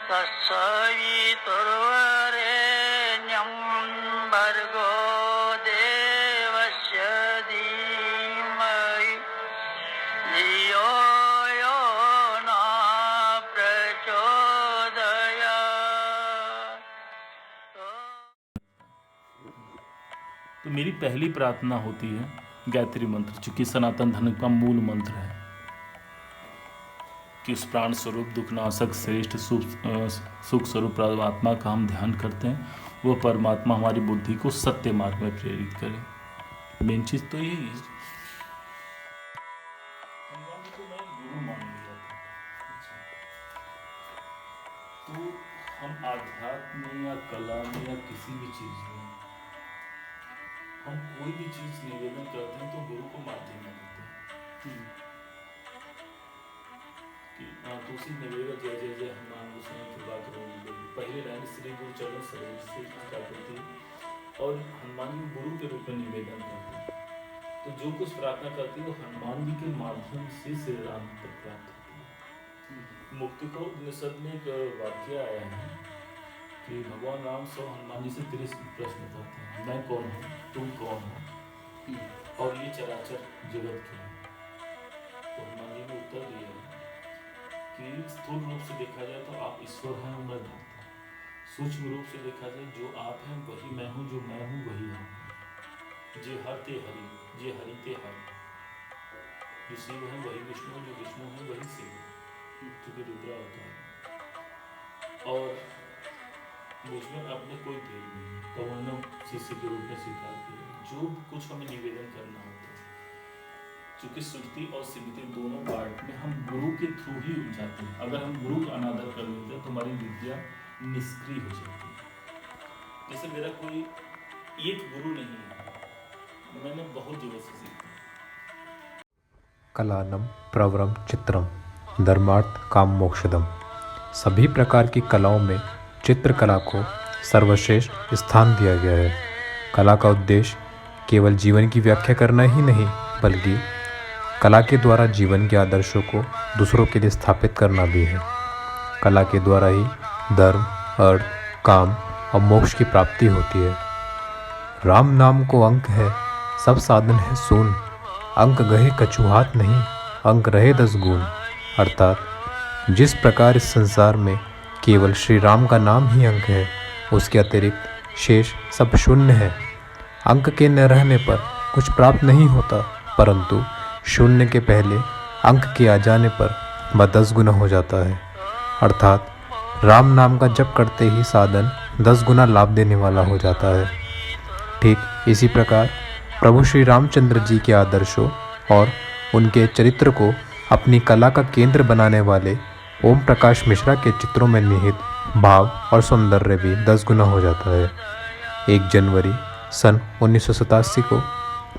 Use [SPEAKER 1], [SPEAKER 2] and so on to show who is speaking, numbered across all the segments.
[SPEAKER 1] तत्सवितुर्वरेण्यं भर्गो देवस्य धीमहि धियो यो न प्रचोदयात्।
[SPEAKER 2] तो मेरी पहली प्रार्थना होती है गायत्री मंत्र, चूँकि सनातन धर्म का मूल मंत्र है कि उस प्राण स्वरूप दुखनाशक श्रेष्ठ सुख स्वरूप परमात्मा का हम ध्यान करते हैं, वो परमात्मा हमारी बुद्धि को सत्य मार्ग में प्रेरित करे। मेन चीज़ तो यही है। भगवान को मैं गुरु मान लिया था। तो हम आध्यात्म में या कला में या किसी भी चीज़ में हम कोई भी चीज़ निवेदन करते हैं तो गुरु को माध्यम मानते हैं कि तुलसी निवेगा जय जय जय हनुमान गोसाई कृपा करो। पहले लाइन श्री गुरु चरण सरोज से स्टार्ट होती है और हनुमान जी गुरु के रूप में निवेदन करते हैं। तो जो कुछ प्रार्थना करती है वो हनुमान जी के माध्यम से श्री राम तक प्राप्त होती है। मुक्ति को उपनिषद में एक वाक्य आया है कि भगवान राम सौ हनुमान जी से 30 प्रश्न करते हैं, मैं कौन हूँ, तुम कौन हो और ये चराचर जगत क्या है। तो हनुमान जी ने उत्तर दिया कि स्थूल रूप से देखा जाए तो आप ईश्वर हैं और मैं भक्त हूँ। सूक्ष्म रूप से देखा जाए जो आप हैं वही मैं हूँ, जो मैं हूँ वही आप हैं। जे हर ते हरि, जे हरि ते हर। जो शिव है वही विष्णु, जो विष्णु है वही शिव, क्योंकि रुद्रा होता है। और मुझमें अपने कोई भेद नहीं है, तो उन्होंने शिष्य के रूप में स्वीकार किया। जो कुछ हमें निवेदन करना होता है, चूँकि श्रुति और स्मृति दोनों पार्ट में हम गुरु के थ्रू ही जाते हैं। अगर हम गुरु का अनादर कर लेते हैं तो हमारी विद्या निष्क्रिय हो जाती है। जैसे मेरा कोई एक गुरु नहीं है, मैंने बहुत जगह से सीखा।
[SPEAKER 3] कलानम प्रवरम चित्रम धर्मार्थ काम मोक्षदम। सभी प्रकार की कलाओं में चित्रकला को सर्वश्रेष्ठ स्थान दिया गया है। कला का उद्देश्य केवल जीवन की व्याख्या करना ही नहीं, बल्कि कला के द्वारा जीवन के आदर्शों को दूसरों के लिए स्थापित करना भी है। कला के द्वारा ही धर्म, अर्थ, काम और मोक्ष की प्राप्ति होती है। राम नाम को अंक है, सब साधन है शून्य। अंक गहे कछुहात नहीं, अंक रहे 10 गुण। अर्थात जिस प्रकार इस संसार में केवल श्री राम का नाम ही अंक है, उसके अतिरिक्त शेष सब शून्य है। अंक के न रहने पर कुछ प्राप्त नहीं होता, परंतु शून्य के पहले अंक के आ जाने पर वह 10 गुना हो जाता है। अर्थात राम नाम का जप करते ही साधन 10 गुना लाभ देने वाला हो जाता है। ठीक इसी प्रकार प्रभु श्री रामचंद्र जी के आदर्शों और उनके चरित्र को अपनी कला का केंद्र बनाने वाले ओम प्रकाश मिश्रा के चित्रों में निहित भाव और सौंदर्य भी 10 गुना हो जाता है। 1 जनवरी सन 1987 को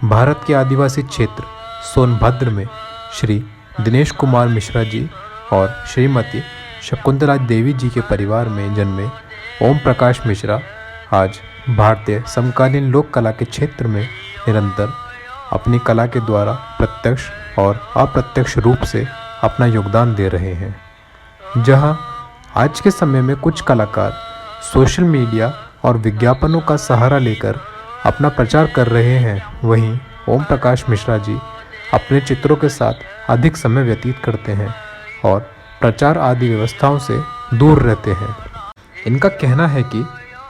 [SPEAKER 3] भारत के आदिवासी क्षेत्र सोनभद्र में श्री दिनेश कुमार मिश्रा जी और श्रीमती शकुंतला देवी जी के परिवार में जन्मे ओम प्रकाश मिश्रा आज भारतीय समकालीन लोक कला के क्षेत्र में निरंतर अपनी कला के द्वारा प्रत्यक्ष और अप्रत्यक्ष रूप से अपना योगदान दे रहे हैं। जहां आज के समय में कुछ कलाकार सोशल मीडिया और विज्ञापनों का सहारा लेकर अपना प्रचार कर रहे हैं, वहीं ओम प्रकाश मिश्रा जी अपने चित्रों के साथ अधिक समय व्यतीत करते हैं और प्रचार आदि व्यवस्थाओं से दूर रहते हैं। इनका कहना है कि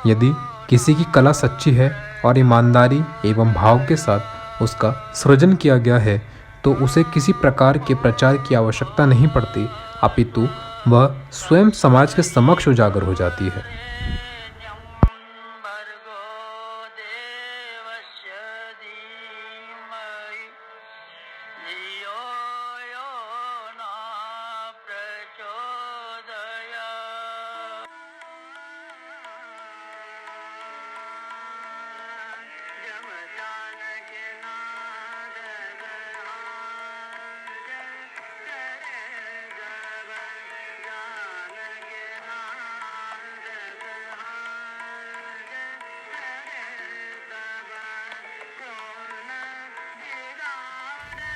[SPEAKER 3] यदि किसी की कला सच्ची है और ईमानदारी एवं भाव के साथ उसका सृजन किया गया है तो उसे किसी प्रकार के प्रचार की आवश्यकता नहीं पड़ती, अपितु वह स्वयं समाज के समक्ष उजागर हो जाती है।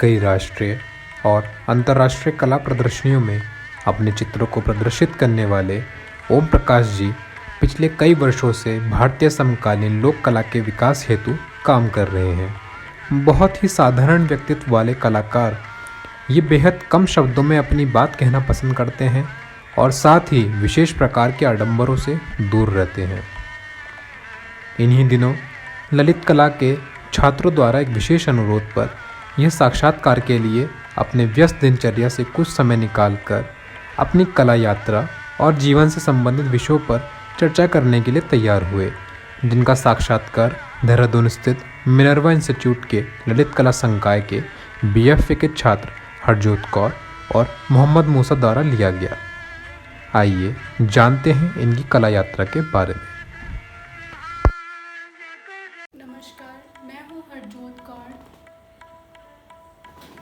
[SPEAKER 3] कई राष्ट्रीय और अंतर्राष्ट्रीय कला प्रदर्शनियों में अपने चित्रों को प्रदर्शित करने वाले ओम प्रकाश जी पिछले कई वर्षों से भारतीय समकालीन लोक कला के विकास हेतु काम कर रहे हैं। बहुत ही साधारण व्यक्तित्व वाले कलाकार ये बेहद कम शब्दों में अपनी बात कहना पसंद करते हैं और साथ ही विशेष प्रकार के आडंबरों से दूर रहते हैं। इन्हीं दिनों ललित कला के छात्रों द्वारा एक विशेष अनुरोध पर यह साक्षात्कार के लिए अपने व्यस्त दिनचर्या से कुछ समय निकालकर अपनी कला यात्रा और जीवन से संबंधित विषयों पर चर्चा करने के लिए तैयार हुए, जिनका साक्षात्कार देहरादून स्थित मिनर्वा इंस्टीट्यूट के ललित कला संकाय के BFA के छात्र हरजोत कौर और मोहम्मद मूसा द्वारा लिया गया। आइए जानते हैं इनकी कला यात्रा के बारे में।
[SPEAKER 4] नमस्कार, मैं हूँ हरजोत कौर।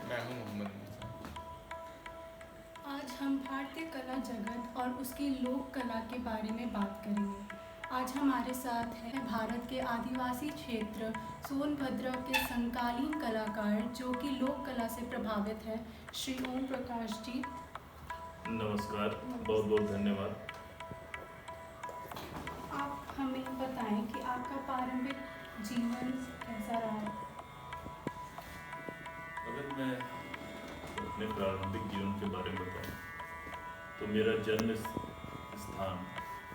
[SPEAKER 5] मैं हूँ मोहम्मद मूसा।
[SPEAKER 4] आज हम भारतीय कला जगत और उसकी लोक कला के बारे में बात करेंगे। आज हमारे साथ हैं भारत के आदिवासी क्षेत्र सोनभद्र के समकालीन कलाकार जो कि लोक कला से प्रभावित है, श्री ओम प्रकाश जी।
[SPEAKER 2] नमस्कार, बहुत बहुत धन्यवाद।
[SPEAKER 4] आप हमें बताएं कि आपका पारंपरिक जीवन कैसा रहा?
[SPEAKER 2] अगर मैं अपने प्रारंभिक जीवन के बारे में बताऊं तो मेरा जन्म स्थान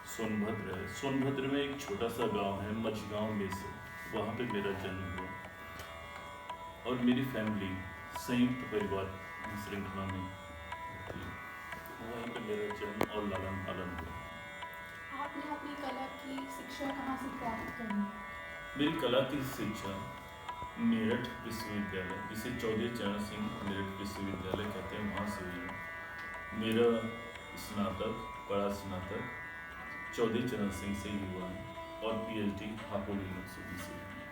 [SPEAKER 2] सोनभद्र है। सोनभद्र में एक छोटा सा गांव है मझगांव में से, वहाँ पे मेरा जन्म हुआ और मेरी फैमिली संयुक्त परिवार श्रृंखला में थी। वहीं पे मेरा जन्म और लालन पालन हुआ।
[SPEAKER 4] आपने अपनी कला की शिक्षा कहाँ से प्राप्त करी?
[SPEAKER 2] मेरी कला की शिक्षा मेरठ विश्वविद्यालय, जिसे चौधरी चरण सिंह मेरठ विश्वविद्यालय कहते हैं, वहाँ से हुई है। मेरा स्नातक, बड़ा स्नातक चौधरी चरण सिंह से ही हुआ है और PhD हापुड़ यूनिवर्सिटी से हुई है।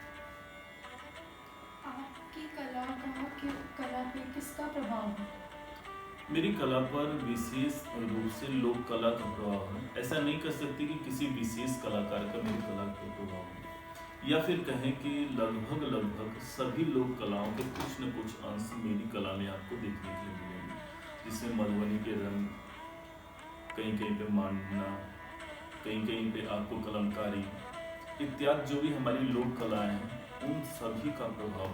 [SPEAKER 4] आपकी कला पे किसका प्रभाव है?
[SPEAKER 2] मेरी कला पर विशेष रूप से लोक कला का प्रभाव है। ऐसा नहीं कर सकती कि किसी विशेष कलाकार का मेरी कला पर प्रभाव है, या फिर कहें कि लगभग सभी लोक कलाओं के कुछ न कुछ अंश मेरी कला में आपको देखने के लिए मिलेंगे, जिसमें मधुबनी के रंग, कहीं कहीं पे मांडना, कहीं कहीं पे आपको कलमकारी इत्यादि जो भी हमारी लोक कलाएं हैं, उन सभी का प्रभाव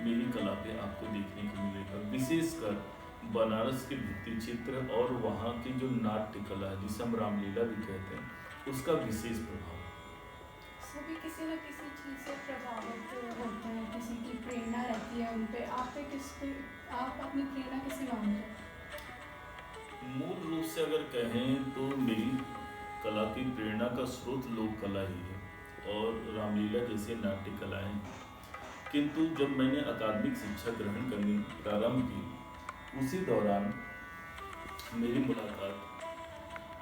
[SPEAKER 2] मेरी कला पे आपको देखने को मिलेगा। विशेषकर बनारस के भित्ति चित्र और वहाँ की जो नाट्य कला है, जिसे हम रामलीला भी कहते हैं, उसका विशेष प्रभाव।
[SPEAKER 4] सभी किसी न किसी चीज़ से प्रभावित होते हैं, किसी की प्रेरणा रहती है उन पे। आप अपनी प्रेरणा किससे मानते हैं?
[SPEAKER 2] मूल रूप से अगर कहें तो मेरी कला की प्रेरणा का स्रोत लोक कला ही है और रामलीला जैसे नाट्य कलाएं। किंतु जब मैंने अकादमिक शिक्षा ग्रहण करनी प्रारंभ की, उसी दौरान मेरी मुलाकात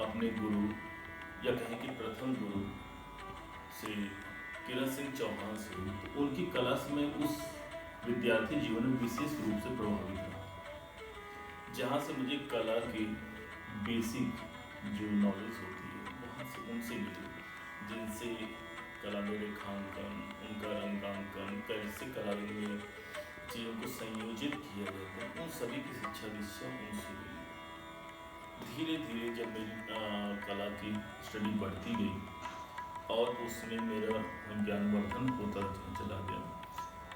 [SPEAKER 2] अपने गुरु या कहें कि प्रथम गुरु श्री किरण सिंह चौहान से हुई। तो उनकी कला से मैं उस विद्यार्थी जीवन में विशेष रूप से प्रभावित रहा, जहाँ से मुझे कला की बेसिक जो नॉलेज होती है वहाँ से उनसे मिली, जिनसे कला में रेखांकन, उनका रंगांकन, कैसे कला में चीज़ों को संयोजित किया जाता है, उन सभी की शिक्षा दीक्षा उनसे मिली। धीरे धीरे जब मेरी कला की स्टडी बढ़ती गई और उसमें मेरा ज्ञानवर्धन होता चला गया,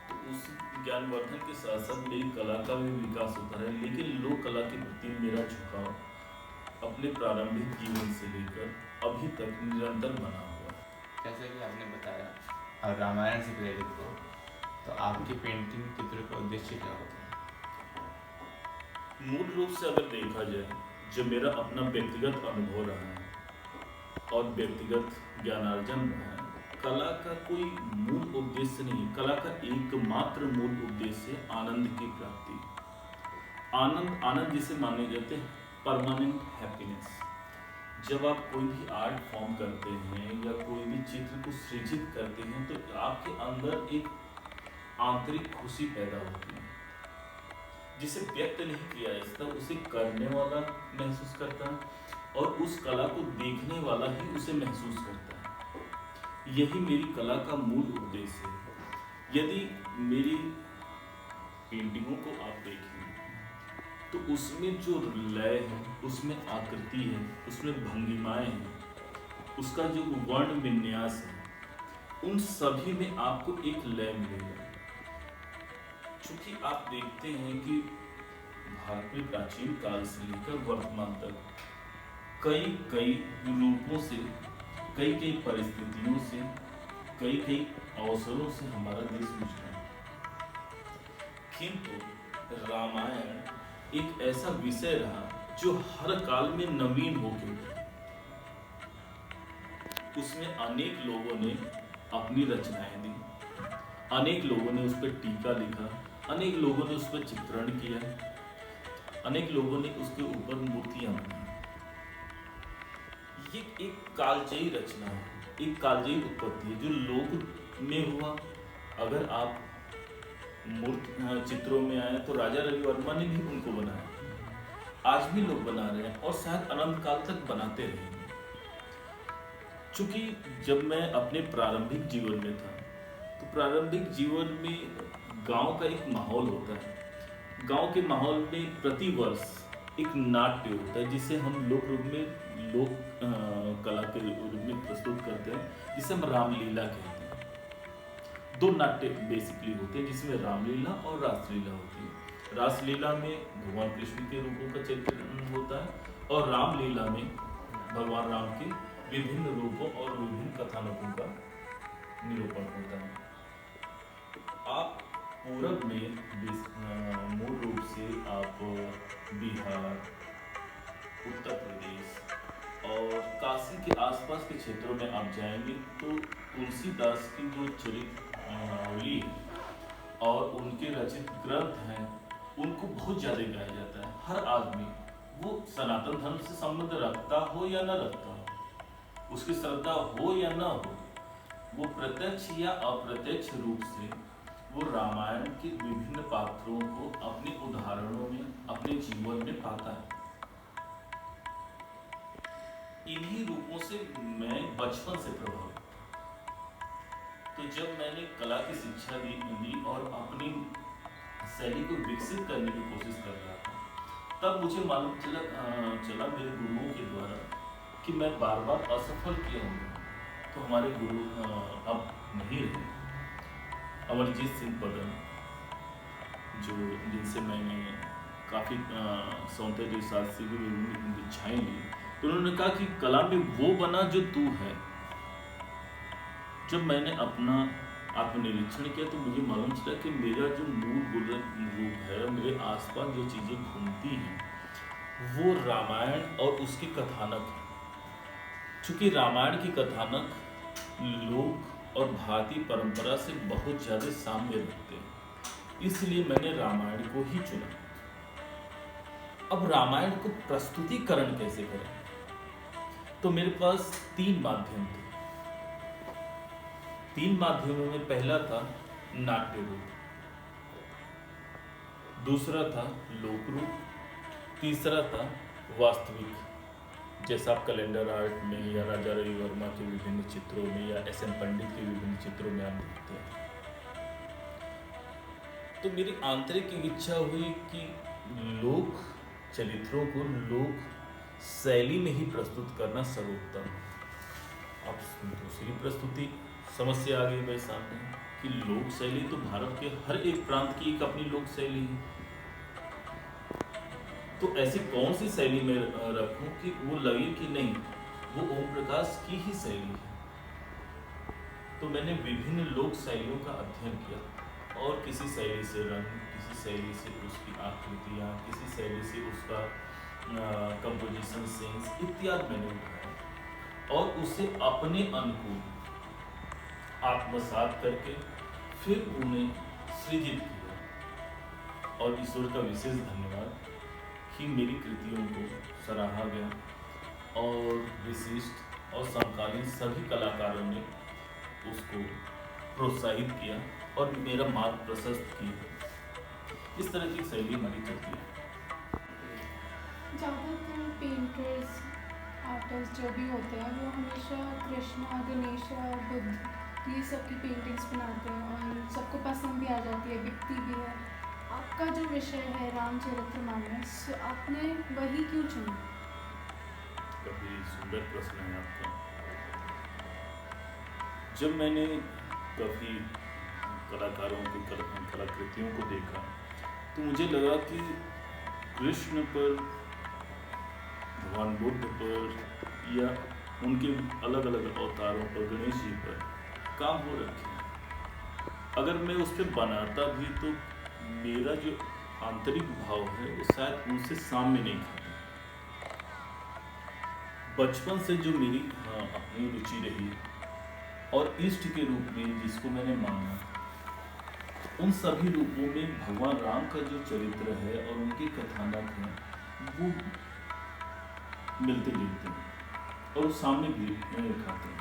[SPEAKER 2] तो उस ज्ञानवर्धन के साथ साथ मेरी कला का भी विकास होता है। लेकिन लोक कला के प्रति मेरा झुकाव अपने प्रारंभिक जीवन से लेकर अभी तक निरंतर बना हुआ है।
[SPEAKER 5] जैसा कि आपने बताया और रामायण से प्रेरित हो, तो आपकी पेंटिंग चित्र का उद्देश्य क्या होता है?
[SPEAKER 2] मूल रूप से अगर देखा जाए, जो मेरा अपना व्यक्तिगत अनुभव रहा है और व्यक्तिगत ज्ञानार्जन रहा है, कला का कोई मूल उद्देश्य नहीं। कला का एकमात्र मूल उद्देश्य है आनंद की प्राप्ति। आनंद जिसे माने जाते हैं परमानेंट हैप्पीनेस। जब आप कोई भी आर्ट फॉर्म करते हैं या कोई भी चित्र को सृजित करते हैं, तो आपके अंदर एक आंतरिक खुशी पैदा होती है, जिसे व्यक्त नहीं किया जा सकता। उसे करने वाला महसूस करता है और उस कला को देखने वाला ही उसे महसूस करता है। यही मेरी कला का मूल उद्देश्य है। यदि मेरी पेंटिंगों को आप देखें तो उसमें जो लय है, उसमें आकृति है, उसमें भंगिमाएं हैं, उसका जो वर्ण विन्यास है, उन सभी में आपको एक लय मिलेगा। चूंकि आप देखते हैं कि भारत में प्राचीन काल से लेकर वर्तमान तक कई कई रूपों से, कई कई परिस्थितियों से, कई कई अवसरों से हमारा देश गुजरा है, किंतु रामायण एक ऐसा विषय रहा जो हर काल में नवीन हो गया। उसमें अनेक लोगों ने अपनी रचनाएं दी, अनेक लोगों ने उस पर टीका लिखा, अनेक लोगों ने उस पर चित्रण किया, अनेक लोगों ने उसके ऊपर मूर्तियां बनाई। ये एक कालजयी रचना है, एक कालजयी उत्पत्ति है जो लोक में हुआ। अगर आप मूर्त चित्रों में आए तो राजा रवि वर्मा ने भी उनको बनाया, आज भी लोग बना रहे हैं और शायद अनंत काल तक बनाते रहेंगे। चूंकि जब मैं अपने प्रारंभिक जीवन में था, तो प्रारंभिक जीवन में गांव का एक माहौल होता है। गांव के माहौल में प्रतिवर्ष एक नाट्य होता है जिसे हम लोक रूप में लोक कला के रूप में प्रस्तुत करते हैं, जिसे हम रामलीला कहते हैं। दो नाट्य बेसिकली होते हैं जिसमें रामलीला और रासलीला होती है। रासलीला में भगवान कृष्ण के रूपों का चित्रण होता है और रामलीला में भगवान राम के विभिन्न रूपों और विभिन्न कथानकों का निरूपण होता है। आप पूरब में मूल रूप से आप बिहार, उत्तर प्रदेश और काशी के आसपास के क्षेत्रों में आप जाएंगे तो तुलसीदास की जो चरित्रावली और उनके रचित ग्रंथ हैं उनको बहुत ज़्यादा गाया जाता है। हर आदमी वो सनातन धर्म से संबंध रखता हो या न रखता हो, उसकी श्रद्धा हो या न हो, वो प्रत्यक्ष या अप्रत्यक्ष रूप से वो रामायण के विभिन्न पात्रों को अपने उदाहरणों में, अपने जीवन में पाता है। इन्हीं रूपों से मैं बचपन से प्रभावित। तो जब मैंने कला की शिक्षा दी और अपनी शैली को विकसित करने की कोशिश कर रहा था, तब मुझे मालूम चला मेरे गुरुओं के द्वारा कि मैं बार बार असफल किया हूँ। तो हमारे गुरु अब नहीं रहे, अमरजीत सिंह पदम, जो जिनसे मैंने काफ़ी सौंदर्य शास्त्री की विभिन्न दीक्षाएं ली, तो उन्होंने कहा कि कला में वो बना जो तू है। जब मैंने अपना आत्मनिरीक्षण किया तो मुझे मालूम चला कि मेरा जो मूल रूप है, मेरे आसपास जो चीज़ें घूमती हैं वो रामायण और उसके कथानक हैं। चूँकि रामायण की कथानक लोक और भारतीय परंपरा से बहुत ज़्यादा साम्य रखते हैं, इसलिए मैंने रामायण को ही चुना। अब रामायण को प्रस्तुतिकरण कैसे करें, तो मेरे पास 3 माध्यम थे। 3 माध्यमों में पहला था नाट्य रूप, दूसरा था लोक रूप, तीसरा था वास्तविक, जैसा आप कैलेंडर आर्ट में या राजा रवि वर्मा के विभिन्न चित्रों में या एस एन पंडित के विभिन्न चित्रों में आप देखते हैं। तो मेरी आंतरिक इच्छा हुई कि लोक चरित्रों को लोक शैली में ही प्रस्तुत करना सर्वोत्तम। अब दूसरी प्रस्तुति समस्या आ गई मेरे सामने कि लोक शैली तो भारत के हर एक प्रांत की एक अपनी लोक शैली है, तो ऐसी कौन सी शैली में रखूं कि वो लगे कि नहीं वो ओम प्रकाश की ही शैली है। तो मैंने विभिन्न लोक शैलियों का अध्ययन किया और किसी शैली से रंग, किसी शैली से उसकी आकृतियाँ, किसी शैली से उसका कंपोजिशन सेंस इत्यादि मैंने उठाया और उसे अपने अनुकूल आत्मसात करके फिर उन्हें सृजित किया। और ईश्वर का विशेष धन्यवाद कि मेरी कृतियों को सराहा गया और विशिष्ट और समकालीन सभी कलाकारों ने उसको प्रोत्साहित किया और मेरा मार्ग प्रशस्त किया। इस तरह की शैली हमारी चलती है।
[SPEAKER 4] ज़्यादातर पेंटर्स, आर्टिस्ट जो भी होते हैं वो हमेशा कृष्णा, गणेश, बुद्ध ये सब की पेंटिंग्स बनाते हैं और सबको पसंद भी आ जाती है, बिकती भी है। आपका जो विषय है रामचरितमानस, आपने वही क्यों चुना?
[SPEAKER 2] काफी सुंदर प्रश्न है आपका। जब मैंने काफ़ी कलाकारों की कलाकृतियों को देखा तो मुझे लगा कि कृष्ण पर, भगवान बुद्ध पर या उनके अलग अलग अवतारों पर, गणेश जी पर काम हो रखे हैं। अगर मैं उस पर बनाता भी तो मेरा जो आंतरिक भाव है वो शायद उनसे सामने नहीं खाता। बचपन से जो मेरी अपनी रुचि रही और इष्ट के रूप में जिसको मैंने माना, उन सभी रूपों में भगवान राम का जो चरित्र है और उनके कथानक हैं वो मिलते जुलते हैं और सामने भी दिखाते हैं।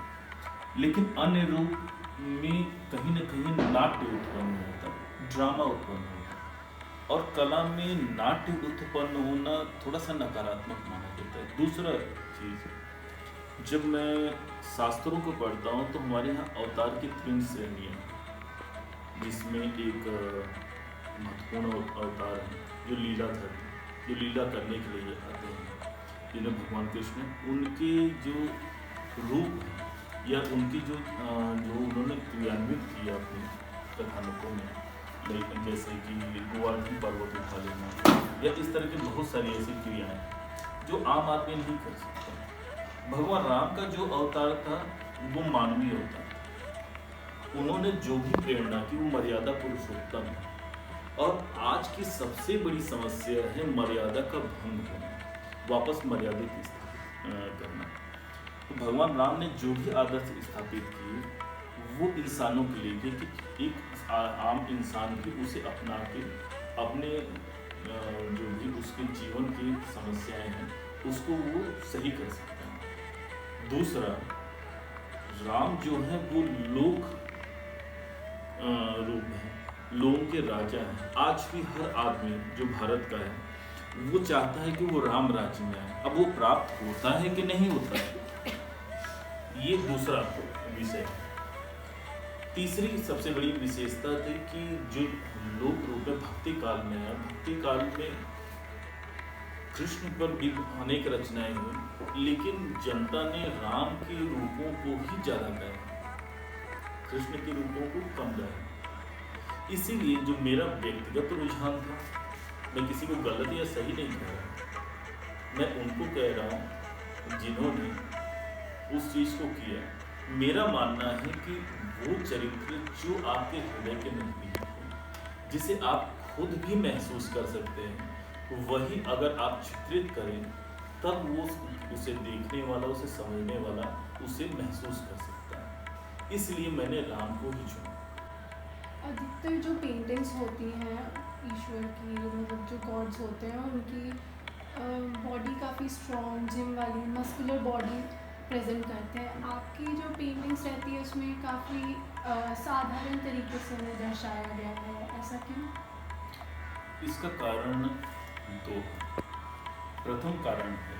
[SPEAKER 2] लेकिन अन्य रूप में कहीं न कहीं नाट्य उत्पन्न होता है, ड्रामा उत्पन्न होता है, और कला में नाट्य उत्पन्न होना थोड़ा सा नकारात्मक माना जाता है। दूसरा चीज़, जब मैं शास्त्रों को पढ़ता हूँ तो हमारे यहाँ अवतार की 3 श्रेणियाँ, जिसमें एक महत्वपूर्ण अवतार है जो लीलाधर, जो लीला करने के लिए आते हैं, जिन्हें भगवान कृष्ण, उनके जो रूप है या उनकी जो उन्होंने क्रियान्वित किया अपने कथानकों में, जैसे कि गोवर्धन पर्वत उठा लेना या इस तरह की बहुत सारी ऐसी क्रियाएं जो आम आदमी नहीं कर सकता। भगवान राम का जो अवतार था वो मानवीय अवतार, उन्होंने जो भी प्रेरणा की वो मर्यादा पुरुषोत्तम है। और आज की सबसे बड़ी समस्या है मर्यादा का भंग होना, वापस मर्यादा की करना। तो भगवान राम ने जो भी आदर्श स्थापित किए वो इंसानों के लिए थे कि एक आम इंसान भी उसे अपना के अपने जो भी उसके जीवन की समस्याएं हैं उसको वो सही कर सकता है। दूसरा, राम जो है वो लोक रूप है, लोगों के राजा हैं। आज भी हर आदमी जो भारत का है वो चाहता है कि वो राम राज्य में आए। अब वो प्राप्त होता है कि नहीं होता है, ये दूसरा विषय है। तीसरी सबसे बड़ी विशेषता थी कि जो लोक रूप में भक्ति काल में है, भक्ति काल में कृष्ण पर भी अनेक रचनाएं हुई, लेकिन जनता ने राम के रूपों को ही ज्यादा गाया, कृष्ण के रूपों को कम गाया। इसीलिए जो मेरा व्यक्तिगत रुझान था, मैं किसी को गलत या सही नहीं कह रहा, मैं उनको कह रहा हूँ जिन्होंने उस चीज़ को किया। मेरा मानना है कि वो चरित्र जो आपके हृदय के नजदीक हो, जिसे आप खुद भी महसूस कर सकते हैं, वही अगर आप चित्रित करें तब वो उसे देखने वाला, उसे समझने वाला उसे महसूस कर सकता है। इसलिए मैंने राम को ही चुना।
[SPEAKER 4] अधिकतर जो पेंटिंग्स होती हैं ईश्वर की, मतलब जो गॉड्स होते हैं, उनकी बॉडी काफ़ी स्ट्रॉन्ग, जिम वाली, मस्कुलर बॉडी प्रेजेंट करते हैं। आपकी जो पेंटिंग्स रहती है उसमें काफ़ी साधारण तरीके से उन्हें दर्शाया गया है, ऐसा क्यों?
[SPEAKER 2] इसका कारण दो है। प्रथम कारण है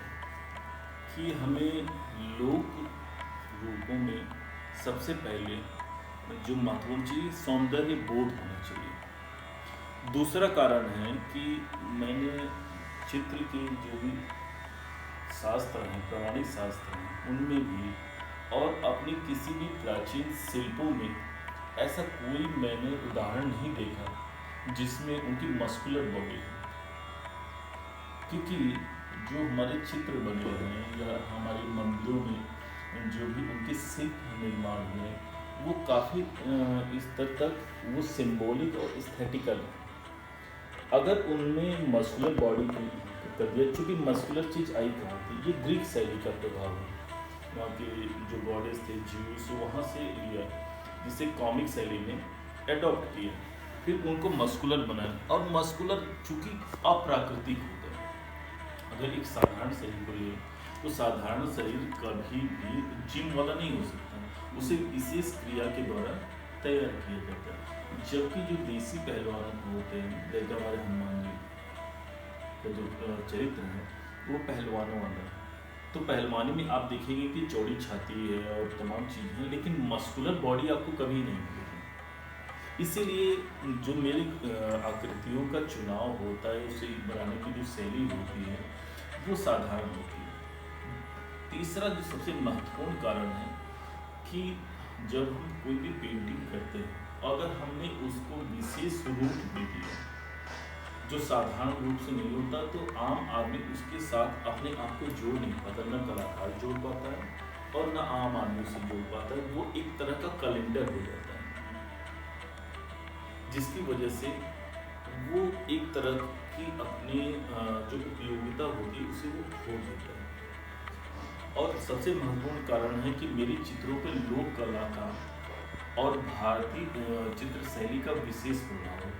[SPEAKER 2] कि हमें लोक रूपों में सबसे पहले जो महत्वपूर्ण चीज सौंदर्य बोध होना चाहिए। दूसरा कारण है कि मैंने चित्र के जो भी शास्त्र हैं, प्रामाणिक शास्त्र हैं, उनमें भी और अपने किसी भी प्राचीन शिल्पों में ऐसा कोई मैंने उदाहरण नहीं देखा जिसमें उनकी मस्कुलर बॉडी है। क्योंकि जो हमारे चित्र बने हैं या हमारे मंदिरों में जो भी उनके शिल्प निर्माण हुए हैं वो काफ़ी स्तर तक वो सिंबॉलिक और एस्थेटिकल है। अगर उनमें मस्कुलर बॉडी की तबियत, चूँकि मस्कुलर चीज़ आई कहाँ थी, ये ग्रीक शैली का प्रभाव है। वहाँ के जो गॉडेस थे ज्यूस, वहाँ से लिया, जिसे कॉमिक शैली ने एडॉप्ट किया, फिर उनको मस्कुलर बनाया। और मस्कुलर चूँकि अप्राकृतिक होता है, अगर एक साधारण शरीर को लिए तो साधारण शरीर कभी भी जिम वाला नहीं हो सकता, उसे विशेष क्रिया के द्वारा तैयार किया जाता है। जबकि जो देसी पहलवान होते हैं, जैसे हमारे हनुमान जी का जो चरित्र है वो पहलवानों वाला है, तो पहलवानी में आप देखेंगे कि चौड़ी छाती है और तमाम चीज़ें हैं, लेकिन मस्कुलर बॉडी आपको कभी नहीं मिलेगी। इसीलिए जो मेरी आकृतियों का चुनाव होता है, उसे बनाने की जो शैली होती है वो साधारण होती है। तीसरा जो सबसे महत्वपूर्ण कारण है कि जब हम कोई भी पेंटिंग करते हैं, अगर हमने उसको विशेष रूप दे दिया जो साधारण रूप से नहीं होता, तो आम आदमी उसके साथ अपने आप को जोड़ नहीं पाता, न कलाकार जोड़ पाता है और न आम आदमी से जोड़ पाता है। वो एक तरह का कैलेंडर हो जाता है, जिसकी वजह से वो एक तरह की अपनी जो उपयोगिता होती है उसे वो खो देता है। और सबसे महत्वपूर्ण कारण है कि मेरे चित्रों पे लोक कला का और भारतीय चित्र शैली का विशेष प्रभाव है,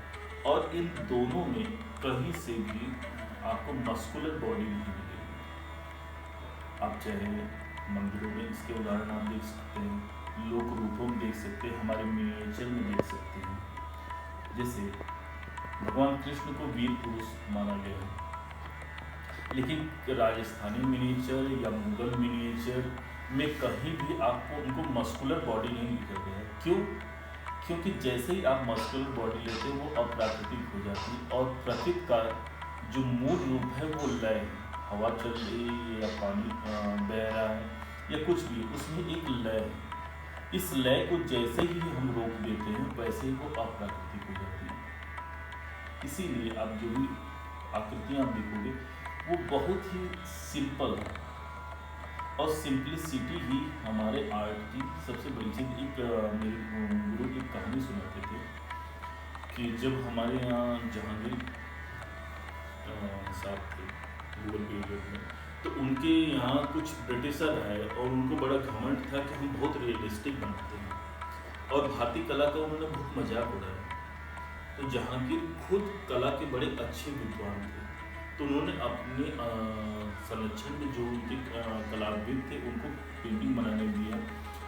[SPEAKER 2] और इन दोनों में कहीं से भी आपको मस्कुलर बॉडी नहीं मिलेगी। आप चाहे मंदिरों में इसके उदाहरण आप देख सकते हैं, लोक रूपों में देख सकते हैं, हमारे मिनिएचर में देख सकते हैं। जैसे भगवान कृष्ण को वीर पुरुष माना गया है, लेकिन राजस्थानी मिनिएचर या मुगल मिनिएचर में कहीं भी आपको उनको मस्कुलर बॉडी नहीं दिखा गया है। क्यों? क्योंकि जैसे ही आप मस्कुलर बॉडी लेते हैं वो अप्राकृतिक हो जाती है, और प्रकृति का जो मूल रूप है वो लय है। हवा चल रही है या पानी बह रहा है या कुछ भी, उसमें एक लय है। इस लय को जैसे ही हम रोक देते हैं वैसे ही वो अप्राकृतिक हो जाती है। इसीलिए आप जो भी आकृतियाँ देखोगे वो बहुत ही सिंपल है, और सिंप्लिसिटी ही हमारे आर्ट की सबसे बड़ी चीज़। एक मेरे गुरु एक कहानी सुनाते थे कि जब हमारे यहाँ जहांगीर साहब थे मुगल पीरियड में, तो उनके यहाँ कुछ ब्रिटिशर आए और उनको बड़ा घमंड था कि हम बहुत रियलिस्टिक बनाते हैं, और भारतीय कला का उन्होंने बहुत मजाक उड़ाया। तो जहांगीर खुद कला के बड़े अच्छे विद्वान थे, तो उन्होंने अपने संरक्षण में जो उनके कलाविद थे उनको पेंटिंग बनाने दिया,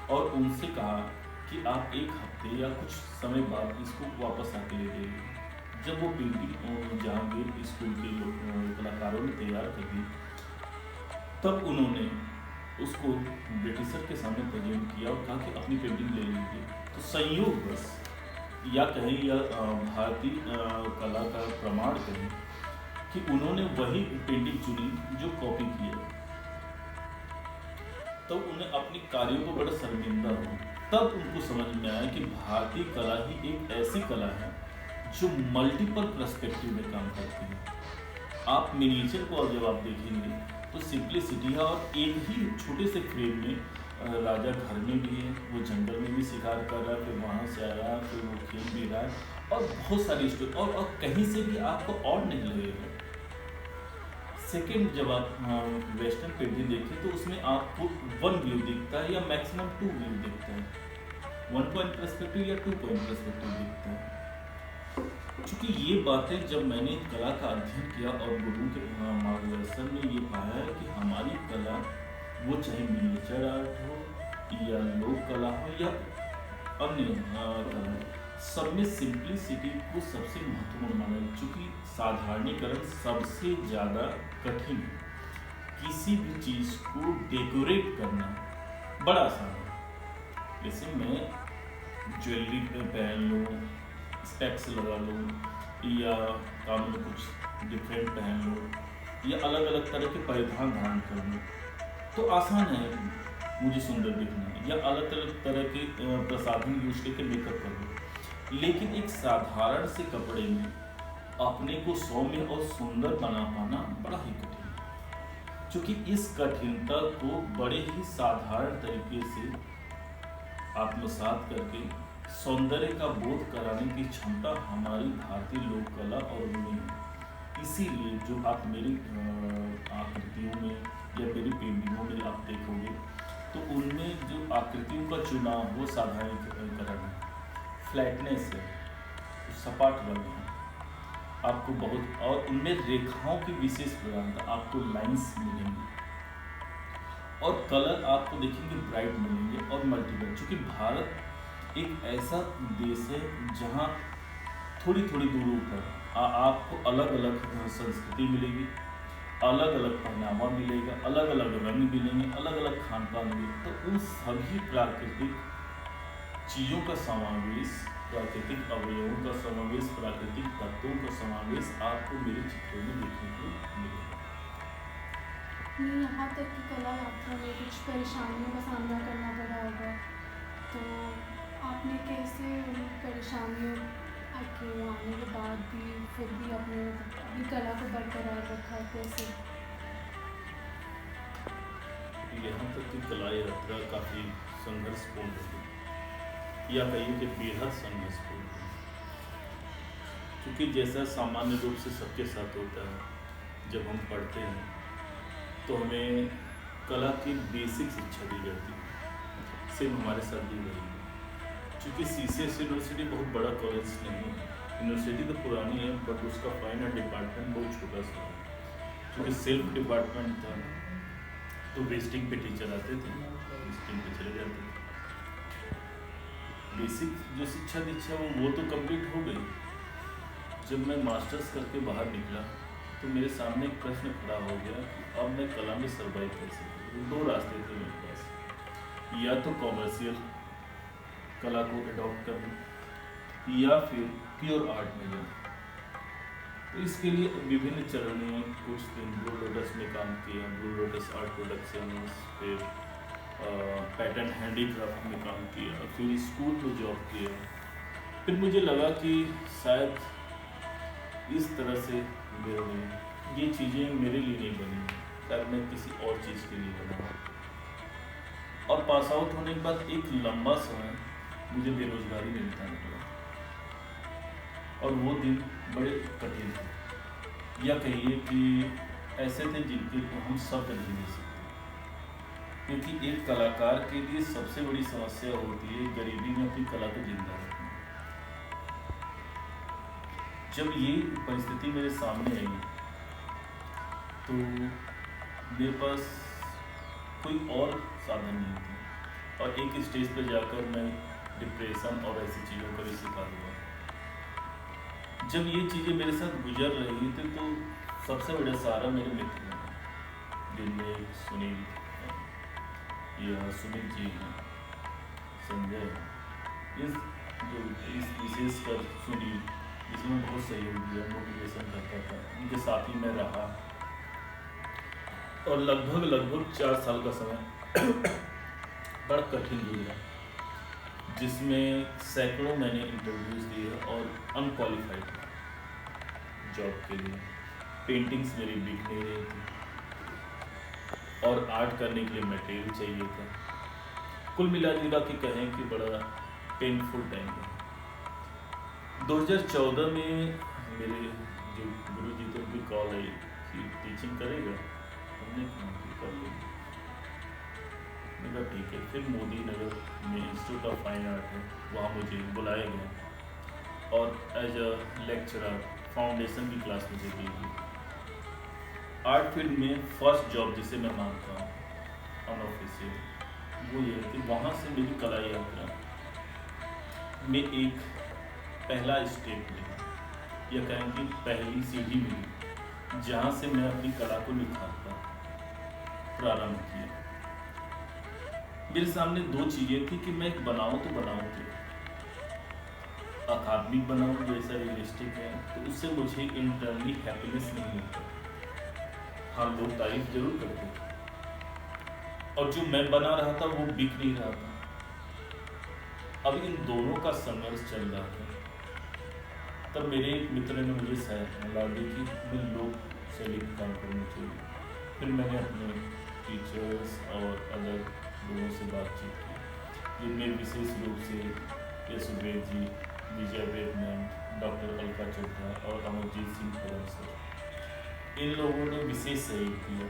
[SPEAKER 2] और उनसे कहा कि आप एक हफ्ते या कुछ समय बाद इसको वापस आके ले जाइए। जब वो पेंटिंग जहांगीर स्कूल के कलाकारों ने तैयार कर दी, तब उन्होंने उसको ब्रिटिशर के सामने प्रेजेंट किया और कहा कि अपनी पेंटिंग ले लीजिए। तो संयोग बस या कहें या भारतीय कला का प्रमाण कहें कि उन्होंने वही पेंटिंग चुनी जो कॉपी की है। तो उन्हें अपने कार्यों को बड़ा शर्मिंदा हो, तब उनको समझ में आया कि भारतीय कला ही एक ऐसी कला है जो मल्टीपल पर्सपेक्टिव में काम करती है। आप मिनिएचर को जब आप देखेंगे तो सिंप्लिसिटी है, और एक ही छोटे से फ्रेम में राजा घर में भी है, वो जंगल में भी शिकार कर रहा है, फिर वहाँ से आया, फिर वो खेल भी रहा है, और बहुत सारी स्टोरी, और कहीं से भी आपको और नहीं लगेगा। सेकेंड, जब आप वेस्टर्न पेंटिंग देखें तो उसमें आपको 1 व्यू दिखता है या मैक्सिमम 2 व्यू दिखता है, 1 पॉइंट पर्सपेक्टिव या 2 पॉइंट पर्सपेक्टिव दिखता है। क्योंकि ये बातें जब मैंने कला का अध्ययन किया और गुरु के मार्गदर्शन में ये पाया है कि हमारी कला, वो चाहे मिनिएचर आर्ट हो या लोक कला हो या अन्य कला, सब में सिंप्लिसिटी को सबसे महत्वपूर्ण माना है। चूँकि साधारणीकरण सबसे ज़्यादा कठिन है, किसी भी चीज़ को डेकोरेट करना बड़ा आसान है। जैसे मैं ज्वेलरी पहन लूँ, स्पेक्स लगा लूँ, या काम में कुछ डिफरेंट पहन लूँ, या अलग अलग तरह के परिधान धारण कर लूँ, तो आसान है मुझे सुंदर दिखना, या अलग अलग तरह के प्रसाधन यूज करके मेकअप कर लूँ। लेकिन एक साधारण से कपड़े में अपने को सौम्य और सुंदर बना पाना बड़ा ही कठिन है, क्योंकि इस कठिनता को बड़े ही साधारण तरीके से आत्मसात करके सौंदर्य का बोध कराने की क्षमता हमारी भारतीय लोक कला और उनमें है। इसीलिए जो आप मेरी आकृतियों में या मेरी पेंटिंगों में आप देखोगे तो उनमें जो आकृतियों का चुनाव वो साधारणीकरण है, फ्लैटनेस है, सपाट रंग है आपको बहुत, और उनमें रेखाओं की विशेष प्रधानता, आपको लाइंस मिलेंगी और कलर आपको देखेंगे ब्राइट मिलेंगे और मल्टीपल। चूँकि भारत एक ऐसा देश है जहाँ थोड़ी थोड़ी दूरों पर आपको अलग अलग संस्कृति मिलेगी, अलग अलग पहनावा मिलेगा, अलग अलग रंग मिलेंगे, अलग अलग खान पान मिलेगा। तो उन सभी प्राकृतिक चीज़ों का समावेश, प्राकृतिक अवयवों का समावेश, प्राकृतिक तत्वों का समावेश आपको मेरे चित्रों में देखने को मिलेगा।
[SPEAKER 4] यहाँ तक कि कला यात्रा में कुछ परेशानियों का सामना करना पड़ा होगा। तो आपने कैसे परेशानियों के आने के बाद भी फिर भी अपनी कला को बरकरार रखा, कैसे?
[SPEAKER 2] यहाँ तक की कला यात्रा काफ़ी संघर्षपूर्ण रही, या कहिए कि बेहद संघर्षपूर्ण रही, क्योंकि जैसा सामान्य रूप से सबके साथ होता है, जब हम पढ़ते हैं तो हमें कला की बेसिक शिक्षा दी जाती है। सेम हमारे साथ भी वही है, क्योंकि CCS यूनिवर्सिटी बहुत बड़ा कॉलेज नहीं है। यूनिवर्सिटी तो पुरानी है, बट उसका फाइन आर्ट डिपार्टमेंट बहुत छोटा सा है। क्योंकि सेल्फ डिपार्टमेंट था तो वेस्टिंग पे टीचर आते थे, वेस्टिंग पे चले जाते थे। बेसिक जो शिक्षा दीक्षा वो तो कंप्लीट हो गई। जब मैं मास्टर्स करके बाहर निकला तो मेरे सामने एक प्रश्न खड़ा हो गया कि अब मैं कला में सर्वाइव कैसे करूँ। दो रास्ते थे मेरे पास, या तो कॉमर्शियल कला को अडॉप्ट कर लूँ या फिर प्योर आर्ट में जाऊँ। तो इसके लिए विभिन्न चरणों में कुछ दिन ब्लू लोटस में काम किया, ब्लू लोटस आर्ट प्रोडक्शंस, फिर पैटर्न हैंडीक्राफ्ट में काम किया, फिर स्कूल में जॉब किया। फिर मुझे लगा कि शायद इस तरह से मेरे लिए ये चीज़ें मेरे लिए नहीं बनी, शायद मैं किसी और चीज़ के लिए बना। और पास आउट होने के बाद एक लंबा समय मुझे बेरोजगारी में बिताना पड़ा, और वो दिन बड़े कठिन थे, या कहिए कि ऐसे थे जिनके हम शब्द नहीं दे सकते। क्योंकि एक कलाकार के लिए सबसे बड़ी समस्या होती है गरीबी में अपनी कला को जिंदा रखना। जब ये परिस्थिति मेरे सामने आई तो मेरे पास कोई और साधन नहीं था, और एक स्टेज पर जाकर मैं डिप्रेशन और ऐसी चीज़ों का भी शिकार हुआ। जब ये चीज़ें मेरे साथ गुजर रही थी तो सबसे बड़ा सहारा मेरे मित्र हैं, जिनमें सुनील या सुमित जी हैं, संजय हैं। इस विशेषकर सुनील, जिसमें बहुत सहयोग दिया, मोटिवेशन करता था, उनके साथ ही मैं रहा। और लगभग 4 साल का समय बड़ा कठिन गुजरा, जिसमें सैकड़ों मैंने इंटरव्यूज़ दिए और अनक्वालिफाइड जॉब के लिए। पेंटिंग्स मेरी बिक नहीं रही थी, और आर्ट करने के लिए मटेरियल चाहिए था। कुल मिला जुला के कहें कि बड़ा पेनफुल टाइम है। 2014 में मेरे जो गुरु जी थे उनकी कॉल आई कि टीचिंग करेगा, हमने कहा कि कर लेंगे। मैंने कहा ठीक है। फिर मोदी नगर में इंस्टीट्यूट ऑफ फाइन आर्ट है, वहाँ मुझे बुलाया गया और एज अ लेक्चरर फाउंडेशन की क्लास मुझे दी गई। आर्ट फील्ड में फर्स्ट जॉब जिसे मैं मानता हूँ अनऑफिशियल, वो ये है कि वहाँ से मेरी कला यात्रा में एक पहला स्टेप मिला, या कहें कि पहली सीढ़ी मिली, जहाँ से मैं अपनी कला को निखारता प्रारंभ किया। मेरे सामने 2 चीज़ें थी कि मैं बनाऊँ तो बनाऊँ क्या, अकादमिक बनाऊँ जैसा रियलिस्टिक है, तो उससे मुझे इंटरनली हैप्पीनेस नहीं मिलता। हाँ, लोग तारीफ जरूर करते, और जो मैं बना रहा था वो बिक नहीं रहा था। अब इन दोनों का संघर्ष चल रहा था। तब मेरे एक मित्र ने मुझे सलाह दी कि मैं लोग से लिख काम करना चाहिए। फिर मैंने अपने टीचर्स और अदर लोगों से बातचीत की, जिनमें विशेष रूप से यश वेद जी, विजय वेद मैम, डॉक्टर अलका चोपड़ा और अमरजीत सिंह खरम सर। इन लोगों ने विशेष सहयोग किया,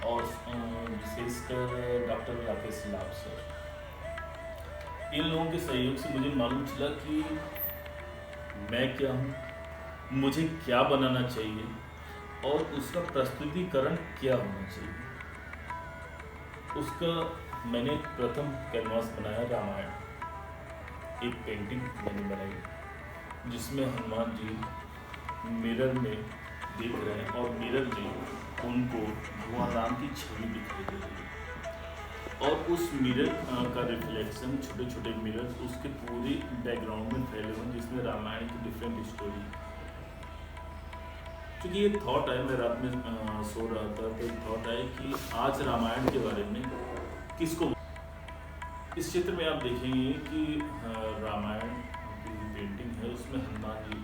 [SPEAKER 2] और विशेषकर डॉक्टर राकेश लाभ सर। इन लोगों के सहयोग से मुझे मालूम चला कि मैं क्या हूँ, मुझे क्या बनाना चाहिए, और उसका प्रस्तुतिकरण क्या होना चाहिए। उसका मैंने प्रथम कैनवास बनाया रामायण, एक पेंटिंग मैंने बनाई जिसमें हनुमान जी मिरर में देख रहे हैं, और मिरर में उनको भगवान राम की छवि दिखाई दे रही है, और उस मिरर का रिफ्लेक्शन, छोटे छोटे मिरर उसके पूरे बैकग्राउंड में फैले हुए, जिसमें रामायण की डिफरेंट स्टोरी। क्योंकि ये थॉट आया, मैं रात में सो रहा था तो थॉट आया कि आज रामायण के बारे में किसको, इस चित्र में आप देखेंगे कि रामायण की जो पेंटिंग है उसमें हनुमान जी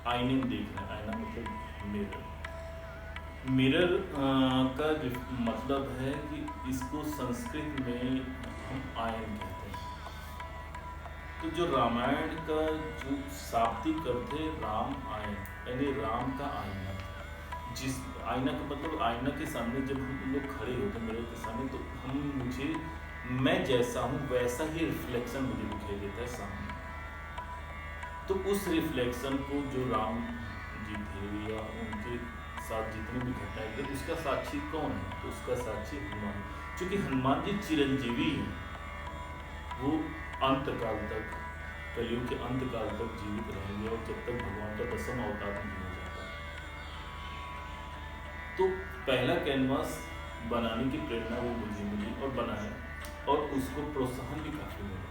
[SPEAKER 2] आईने में देख रहे हैं। आईना मतलब मिरर। मिरर का मतलब है कि इसको संस्कृत में हम आयन कहते हैं। तो जो रामायण का जो शाब्दिक अर्थ है राम आयन, यानी राम का आईना। जिस आईना का मतलब आईना के सामने जब हम लोग खड़े होते हैं मिरर के सामने, तो मैं जैसा हूँ वैसा ही रिफ्लेक्शन मुझे दिखाई देता है सामने। तो उस रिफ्लेक्शन को जो राम जी थे या उनके साथ जितनी भी घटनाएं थे उसका साक्षी कौन है? तो उसका साक्षी हनुमान। चूँकि हनुमान जी चिरंजीवी हैं, वो अंत काल तक, कलयुग के अंत काल तक जीवित रहेंगे और जब तक भगवान का 10वां अवतार नहीं हो जाता। तो पहला कैनवास बनाने की प्रेरणा वो मुझे मिली और बनाया, और उसको प्रोत्साहन भी काफ़ी मिला।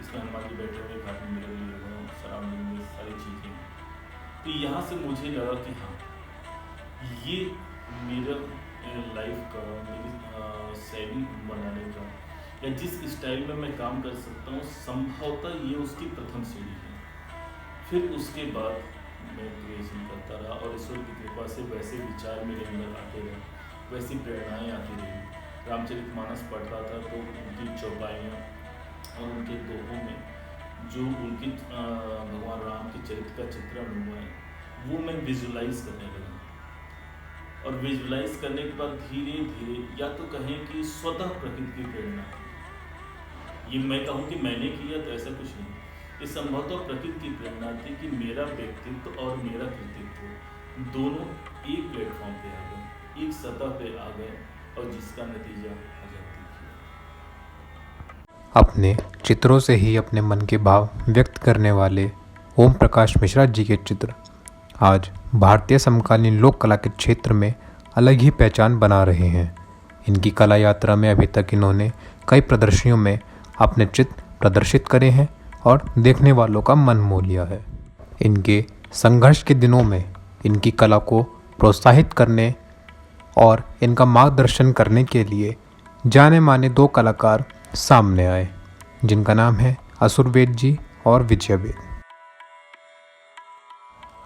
[SPEAKER 2] इसमें हनुमान जी बैठे हुए काफ़ी मिरर लिए हुए सराउंडिंग में सारी चीज़ें। तो यहाँ से मुझे लगा कि हाँ, ये मेरा लाइफ का, मेरी शैली बनाने का या जिस स्टाइल में मैं काम कर सकता हूँ, संभवतः ये उसकी प्रथम सीढ़ी है। फिर उसके बाद मैं क्रिएशन करता रहा और ईश्वर की कृपा से वैसे विचार मेरे अंदर आते रहे, वैसी प्रेरणाएँ आती रही। रामचरितमानस पढ़ता था तो उनकी चौपाइयाँ और उनके दोहों में जो उनकी भगवान राम के चरित्र का चित्रण हुआ है वो मैं विजुलाइज करने लगा। और विजुलाइज करने के बाद धीरे धीरे, या तो कहें कि स्वतः प्रकृति की प्रेरणा, ये मैं कहूँ कि मैंने किया तो ऐसा कुछ नहीं, ये संभवतः प्रकृति की प्रेरणा थी कि मेरा व्यक्तित्व और मेरा कृतित्व दोनों एक प्लेटफॉर्म पे आ गए, एक सतह पे आ गए, और जिसका नतीजा आजादी किया।
[SPEAKER 3] अपने चित्रों से ही अपने मन के भाव व्यक्त करने वाले ओम प्रकाश मिश्रा जी के चित्र आज भारतीय समकालीन लोक कला के क्षेत्र में अलग ही पहचान बना रहे हैं। इनकी कला यात्रा में अभी तक इन्होंने कई प्रदर्शनियों में अपने चित्र प्रदर्शित करे हैं और देखने वालों का मन मोह लिया है। इनके संघर्ष के दिनों में इनकी कला को प्रोत्साहित करने और इनका मार्गदर्शन करने के लिए जाने माने 2 कलाकार सामने आए, जिनका नाम है असुरवेद जी और विजयवेद।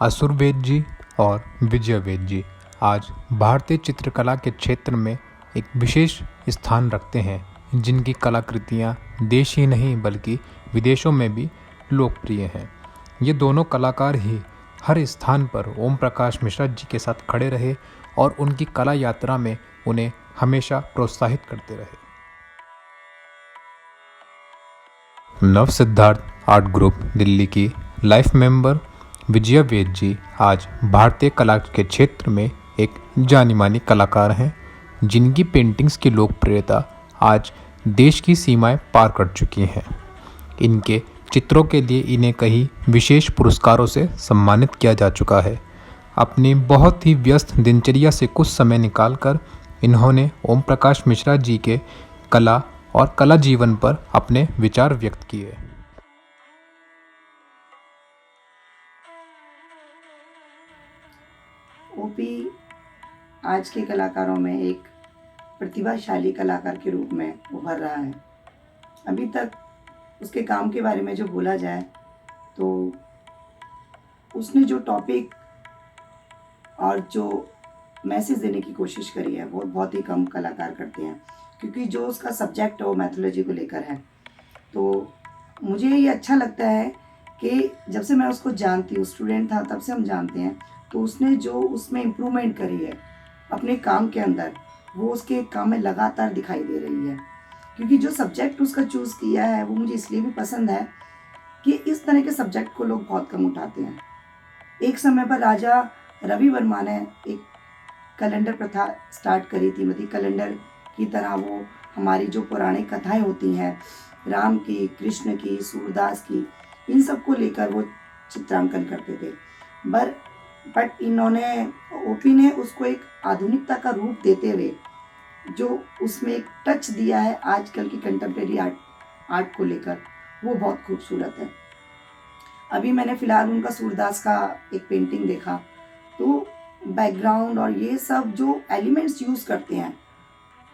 [SPEAKER 3] असुरवेद जी और विजयवेद जी आज भारतीय चित्रकला के क्षेत्र में एक विशेष स्थान रखते हैं, जिनकी कलाकृतियाँ देश ही नहीं बल्कि विदेशों में भी लोकप्रिय हैं। ये दोनों कलाकार ही हर स्थान पर ओम प्रकाश मिश्रा जी के साथ खड़े रहे और उनकी कला यात्रा में उन्हें हमेशा प्रोत्साहित करते रहे। नव सिद्धार्थ आर्ट ग्रुप दिल्ली की लाइफ मेंबर विजयवेद जी आज भारतीय कला के क्षेत्र में एक जानी मानी कलाकार हैं, जिनकी पेंटिंग्स की लोकप्रियता आज देश की सीमाएं पार कर चुकी हैं। इनके चित्रों के लिए इन्हें कई विशेष पुरस्कारों से सम्मानित किया जा चुका है। अपनी बहुत ही व्यस्त दिनचर्या से कुछ समय निकालकर इन्होंने ओम प्रकाश मिश्रा जी के कला और कला जीवन पर अपने विचार व्यक्त किए।
[SPEAKER 6] ओपी आज के कलाकारों में एक प्रतिभाशाली कलाकार के रूप में उभर रहा है। अभी तक उसके काम के बारे में जो बोला जाए तो उसने जो टॉपिक और जो मैसेज देने की कोशिश करी है वो बहुत ही कम कलाकार करते हैं, क्योंकि जो उसका सब्जेक्ट है वो मैथोलॉजी को लेकर है। तो मुझे ये अच्छा लगता है कि जब से मैं उसको जानती हूँ, स्टूडेंट था तब से हम जानते हैं, तो उसने जो उसमें इम्प्रूवमेंट करी है अपने काम के अंदर, वो उसके काम में लगातार दिखाई दे रही है। क्योंकि जो सब्जेक्ट उसका चूज़ किया है वो मुझे इसलिए भी पसंद है कि इस तरह के सब्जेक्ट को लोग बहुत कम उठाते हैं। एक समय पर राजा रवि वर्मा ने एक कैलेंडर प्रथा स्टार्ट करी थी, मतलब कैलेंडर की तरह वो हमारी जो पौराणिक कथाएं होती हैं, राम की, कृष्ण की, सूरदास की, इन सब को लेकर वो चित्रांकन करते थे। बट इन्होंने, ओपी ने उसको एक आधुनिकता का रूप देते हुए जो उसमें एक टच दिया है आजकल की कंटेम्प्रेरी आर्ट को लेकर, वो बहुत खूबसूरत है। अभी मैंने फ़िलहाल उनका सूरदास का एक पेंटिंग देखा, तो बैकग्राउंड और ये सब जो एलिमेंट्स यूज़ करते हैं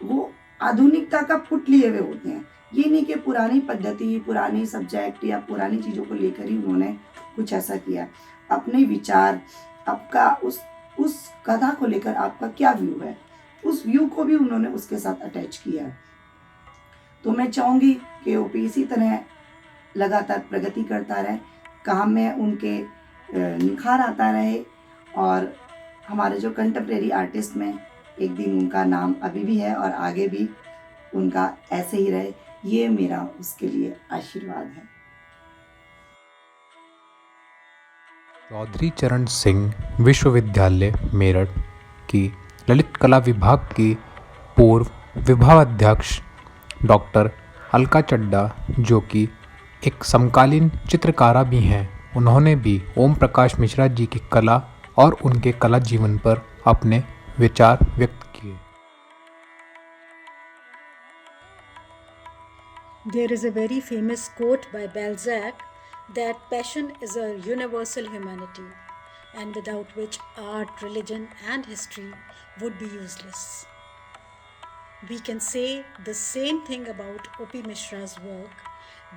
[SPEAKER 6] वो आधुनिकता का पुट लिए हुए होते हैं, ये नहीं कि पुरानी पद्धति, पुरानी सब्जेक्ट या पुरानी चीज़ों को लेकर ही उन्होंने कुछ ऐसा किया। अपने विचार, आपका उस कथा को लेकर आपका क्या व्यू है, उस व्यू को भी उन्होंने उसके साथ अटैच किया है। तो मैं चाहूँगी कि ओपी इसी तरह लगातार प्रगति करता रहे, काम में उनके निखार आता रहे, और हमारे जो कंटेम्प्रेरी आर्टिस्ट में एक दिन उनका नाम अभी भी है और आगे भी उनका ऐसे ही रहे, ये मेरा उसके लिए आशीर्वाद है।
[SPEAKER 3] चौधरी चरण सिंह विश्वविद्यालय मेरठ की ललित कला विभाग की पूर्व विभागाध्यक्ष डॉक्टर अलका चड्डा, जो कि एक समकालीन चित्रकारा भी हैं, उन्होंने भी ओम प्रकाश मिश्रा जी की कला और उनके कला जीवन पर अपने विचार व्यक्त किए।
[SPEAKER 7] There is a very famous quote by Balzac that passion is a universal humanity, and without which art, religion, and history would be useless. We can say the same thing about O.P. Mishra's work,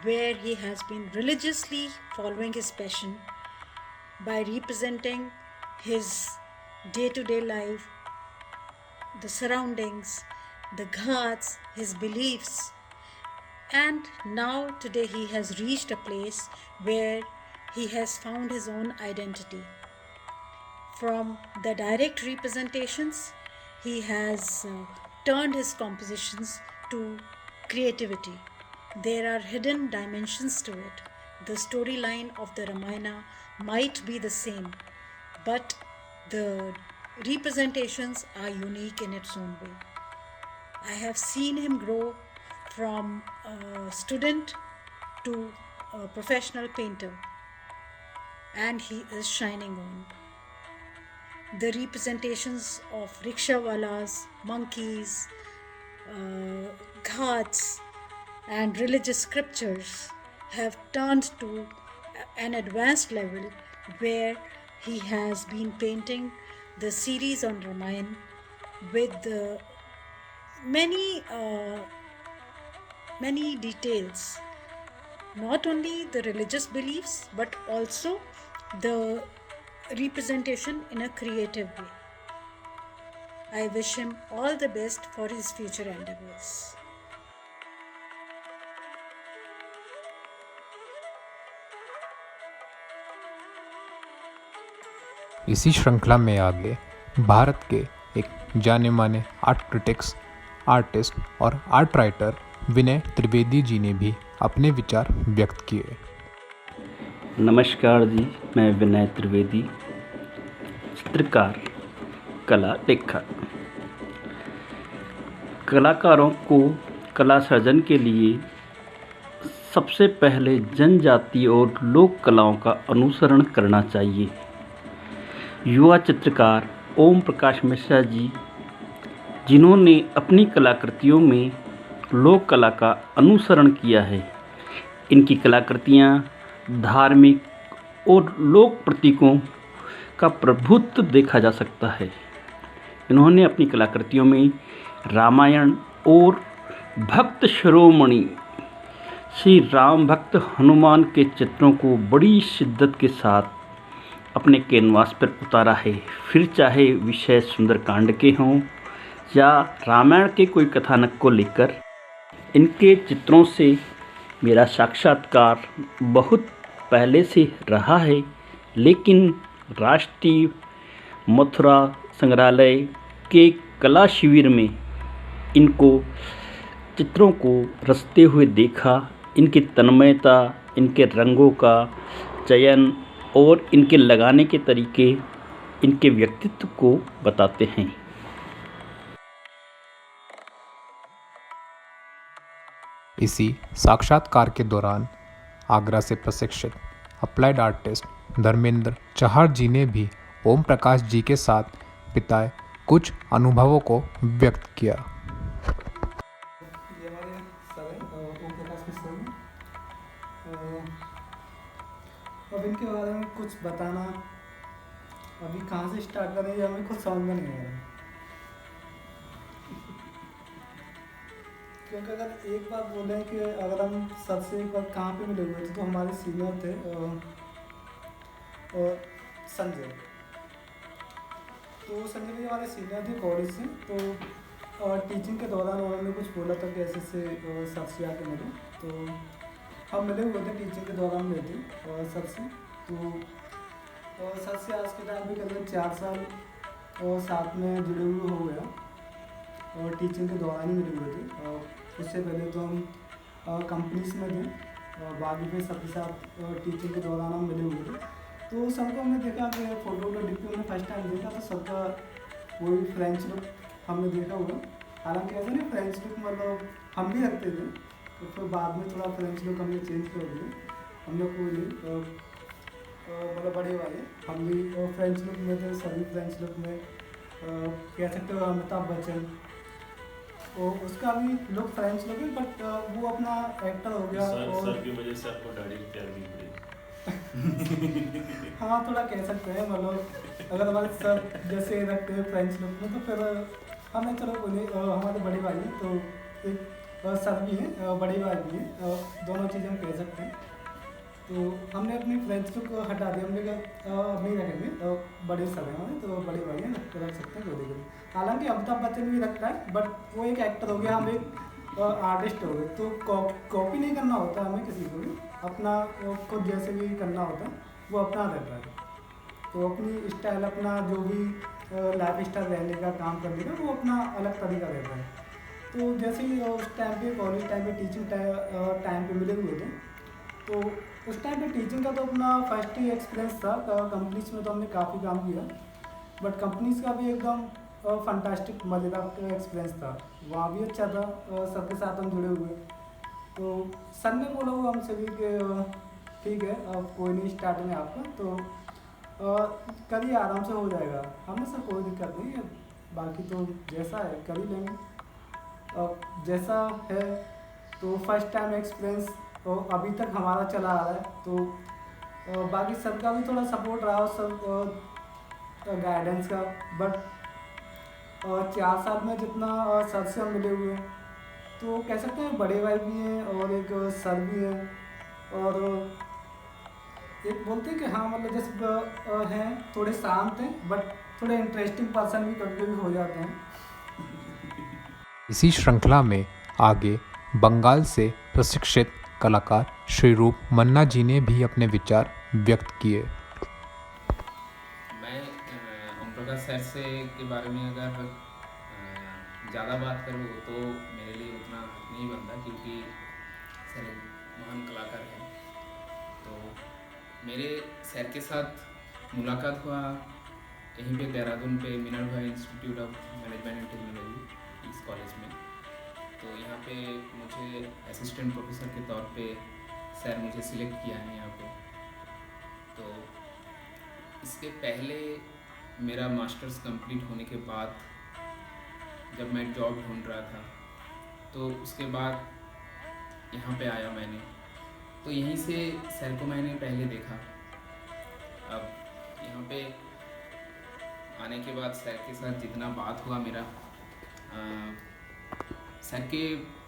[SPEAKER 7] where he has been religiously following his passion by representing his day-to-day life, the surroundings, the ghats, his beliefs. And now today he has reached a place where he has found his own identity. From the direct representations, he has turned his compositions to creativity. There are hidden dimensions to it. The storyline of the Ramayana might be the same, but the representations are unique in its own way. I have seen him grow from a student to a professional painter, and he is shining on. The representations of rickshawalas, monkeys, ghats, and religious scriptures have turned to an advanced level where he has been painting the series on Ramayana with many details, not only the religious beliefs but also the representation in a creative way. I wish him all the best for his future endeavors.
[SPEAKER 3] इसी श्रृंखला में आगे भारत के एक जाने माने art critics, artist और art writer विनय त्रिवेदी जी ने भी अपने विचार व्यक्त किए।
[SPEAKER 8] नमस्कार जी, मैं विनय त्रिवेदी, चित्रकार, कला लेखक। कलाकारों को कला सर्जन के लिए सबसे पहले जनजाति और लोक कलाओं का अनुसरण करना चाहिए। युवा चित्रकार ओम प्रकाश मिश्रा जी, जिन्होंने अपनी कलाकृतियों में लोक कला का अनुसरण किया है, इनकी कलाकृतियाँ धार्मिक और लोक प्रतीकों का प्रभुत्व देखा जा सकता है। इन्होंने अपनी कलाकृतियों में रामायण और भक्त शिरोमणि श्री राम भक्त हनुमान के चित्रों को बड़ी शिद्दत के साथ अपने कैनवास पर उतारा है। फिर चाहे विषय सुंदरकांड के हों या रामायण के कोई कथानक को लेकर, इनके चित्रों से मेरा साक्षात्कार बहुत पहले से रहा है, लेकिन राष्ट्रीय मथुरा संग्रहालय के कला शिविर में इनको चित्रों को रचते हुए देखा। इनकी तन्मयता, इनके रंगों का चयन और इनके लगाने के तरीके इनके व्यक्तित्व को बताते हैं।
[SPEAKER 3] इसी साक्षात्कार के दौरान आगरा से प्रशिक्षित अप्लाइड आर्टिस्ट धर्मेंद्र चहार जी ने भी ओम प्रकाश जी के साथ बिताए कुछ अनुभवों को व्यक्त किया।
[SPEAKER 9] ये हमारे सर हैं ओम प्रकाश मिश्रा जी। अब इनके बारे में कुछ बताना, अभी कहाँ से स्टार्ट करें ये हमें कुछ समझ में नहीं आ रहा। क्योंकि अगर एक बात बोले कि अगर हम सबसे एक बार कहाँ पे मिले हुए थे, तो हमारे सीनियर थे संजय। तो संजय भी हमारे सीनियर थे कॉलेज से। तो टीचिंग के दौरान उन्होंने कुछ बोला था कि ऐसे से सर से आके मिले। तो हम मिले हुए थे, टीचिंग के दौरान मिले थे सर से। तो सर से आज के टाइम पे करीब 4 साल साथ में जुड़े हुए हो गया, और टीचिंग के दौरान ही मिले हुए थे। उससे पहले तो हम कंपनीज में थे, और बाद में सबके साथ टीचिंग के दौरान हम मिले हुए थे। तो सबको हमने देखा कि फ़ोटो का डिप्टी हमने फर्स्ट टाइम देखा, तो सबका वही फ्रेंच लुक हमने देखा हुआ। हालांकि ऐसा नहीं, फ्रेंच लुक मतलब हम भी रखते थे, तो फिर बाद में थोड़ा फ्रेंच लुक हमने चेंज कर दिया। हम लोग कोई नहीं, मतलब बड़े वाले हम भी फ्रेंच लुक में थे, सभी फ्रेंच लुक में। कह सकते हो अमिताभ बच्चन, तो उसका भी लुक फ्रेंच लुक है, बट वो अपना एक्टर हो गया।
[SPEAKER 2] सर की वजह से आपको दाढ़ी त्यागनी पड़ी।
[SPEAKER 9] हाँ, थोड़ा कह सकते हैं, मतलब अगर हमारे सर जैसे रखते हैं फ्रेंच लुक में, तो फिर हमें चलो बोले हमारे बड़े भाई हैं, तो एक सर भी हैं, बड़े भाई भी हैं, दोनों चीज़ें हम कह सकते हैं। तो हमने अपनी फ्रेंच लुक हटा दी, हमने कहा अब नहीं रखेंगे, बड़े सर हैं हमारे, तो बड़े भाई हैं, रख सकते हैं कोई दिक्कत नहीं। हालांकि अमिताभ बच्चन भी रखता है, बट वो एक एक्टर हो गया, हम एक आर्टिस्ट हो गए। तो कॉपी नहीं करना होता हमें किसी को भी, अपना खुद जैसे भी करना होता है वो अपना रहता है। तो अपनी स्टाइल, अपना जो भी लाइफ स्टाइल रहने का, काम करने का, वो अपना अलग तरीका रहता है। तो जैसे ही उस टाइम पे कॉलेज टाइम पे टीचिंग टाइम पे मिले हुए थे, तो उस टाइम पे टीचिंग का तो अपना फर्स्ट ही एक्सपीरियंस था। कंपनीज में तो हमने काफ़ी काम किया, बट कंपनीज का भी एकदम फंटास्टिक मज़ेदार एक्सपीरियंस था। वहाँ भी अच्छा था, सबके साथ हम जुड़े हुए। तो सर ने बोला हुआ हमसे भी कि ठीक है, अब कोई नहीं, स्टार्ट में आपका तो करिए, आराम से हो जाएगा। हमने सर कोई दिक्कत नहीं है, बाकी तो जैसा है कर ही लेंगे। जैसा है तो फर्स्ट टाइम एक्सपीरियंस अभी तक हमारा चला आ रहा है। तो बाकी सबका भी थोड़ा सपोर्ट रहा, सब गाइडेंस का। बट 4 साल में जितना सर से हम मिले हुए हैं, तो कह सकते हैं बड़े भाई भी हैं और एक सर भी हैं, और एक बोलते हैं कि हाँ, मतलब जैसे हैं थोड़े शांत हैं, बट थोड़े इंटरेस्टिंग पर्सन भी कभी कभी हो जाते हैं।
[SPEAKER 3] इसी श्रृंखला में आगे बंगाल से प्रशिक्षित कलाकार श्री रूप मन्ना जी ने भी अपने विचार व्यक्त किए।
[SPEAKER 10] मैं ओम प्रकाश सर से के बारे में अगर ज़्यादा बात करूँ तो मेरे लिए उतना हक नहीं बनता, क्योंकि सर एक महान कलाकार हैं। तो मेरे सर के साथ मुलाकात हुआ यहीं पे देहरादून पे Minerva institute of management and technology इस कॉलेज में। तो यहाँ पे मुझे असिस्टेंट प्रोफेसर के तौर पे सर मुझे सिलेक्ट किया है यहाँ पे। तो इसके पहले मेरा मास्टर्स कंप्लीट होने के बाद जब मैं जॉब ढूंढ रहा था, तो उसके बाद यहाँ पे आया मैंने। तो यहीं से सर को मैंने पहले देखा। अब यहाँ पे आने के बाद सर के साथ जितना बात हुआ मेरा, सर के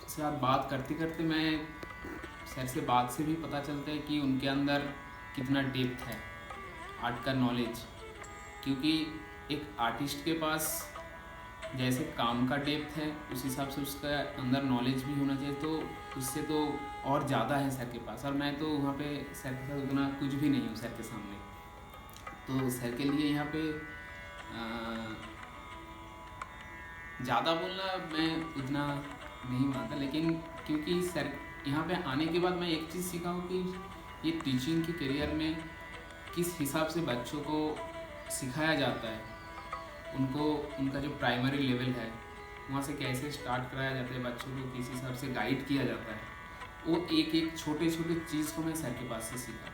[SPEAKER 10] साथ बात करते करते मैं सर से बात से भी पता चलता है कि उनके अंदर कितना डेप्थ है आर्ट का नॉलेज। क्योंकि एक आर्टिस्ट के पास जैसे काम का डेप्थ है, उस हिसाब से उसका अंदर नॉलेज भी होना चाहिए। तो उससे तो और ज़्यादा है सर के पास, और मैं तो वहाँ पे सर के साथ उतना कुछ भी नहीं हूँ सर के सामने। तो सर के लिए यहाँ पे ज़्यादा बोलना मैं उतना नहीं मानता, लेकिन क्योंकि सर यहाँ पे आने के बाद मैं एक चीज़ सीखा हूँ कि ये टीचिंग के करियर में किस हिसाब से बच्चों को सिखाया जाता है, उनको उनका जो प्राइमरी लेवल है वहाँ से कैसे स्टार्ट कराया जाता है, बच्चों को किस हिसाब से गाइड किया जाता है, वो एक एक छोटे छोटे चीज़ को मैं सर के पास से सीखा।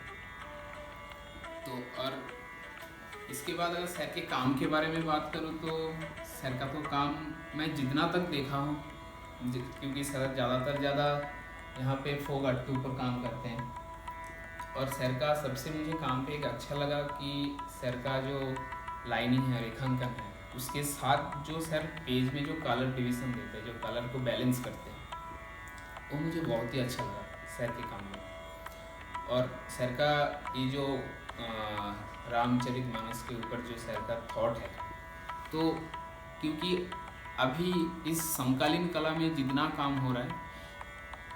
[SPEAKER 10] तो और इसके बाद अगर सर के काम के बारे में बात करूँ तो सर का तो काम मैं जितना तक देखा हूँ, क्योंकि सर ज़्यादा यहाँ पे फोक आर्ट के ऊपर काम करते हैं, और सर का सबसे मुझे काम पे एक अच्छा लगा कि सर का जो लाइनिंग है, रेखांकन है, उसके साथ जो सर पेज में जो कलर डिवीज़न देते हैं, जो कलर को बैलेंस करते हैं, वो मुझे बहुत ही अच्छा लगा सर के काम में। और सर का ये जो रामचरितमानस के ऊपर जो सर का थॉट है, तो क्योंकि अभी इस समकालीन कला में जितना काम हो रहा है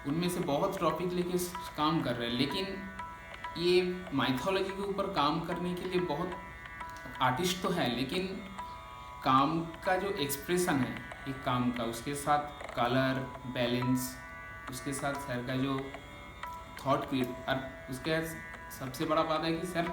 [SPEAKER 10] उनमें से बहुत टॉपिक लेके काम कर रहे हैं, लेकिन ये माइथोलॉजी के ऊपर काम करने के लिए बहुत आर्टिस्ट तो है, लेकिन काम का जो एक्सप्रेशन है एक काम का, उसके साथ कलर बैलेंस, उसके साथ सर का जो थॉट क्रिएट, और उसके सबसे बड़ा बात है कि सर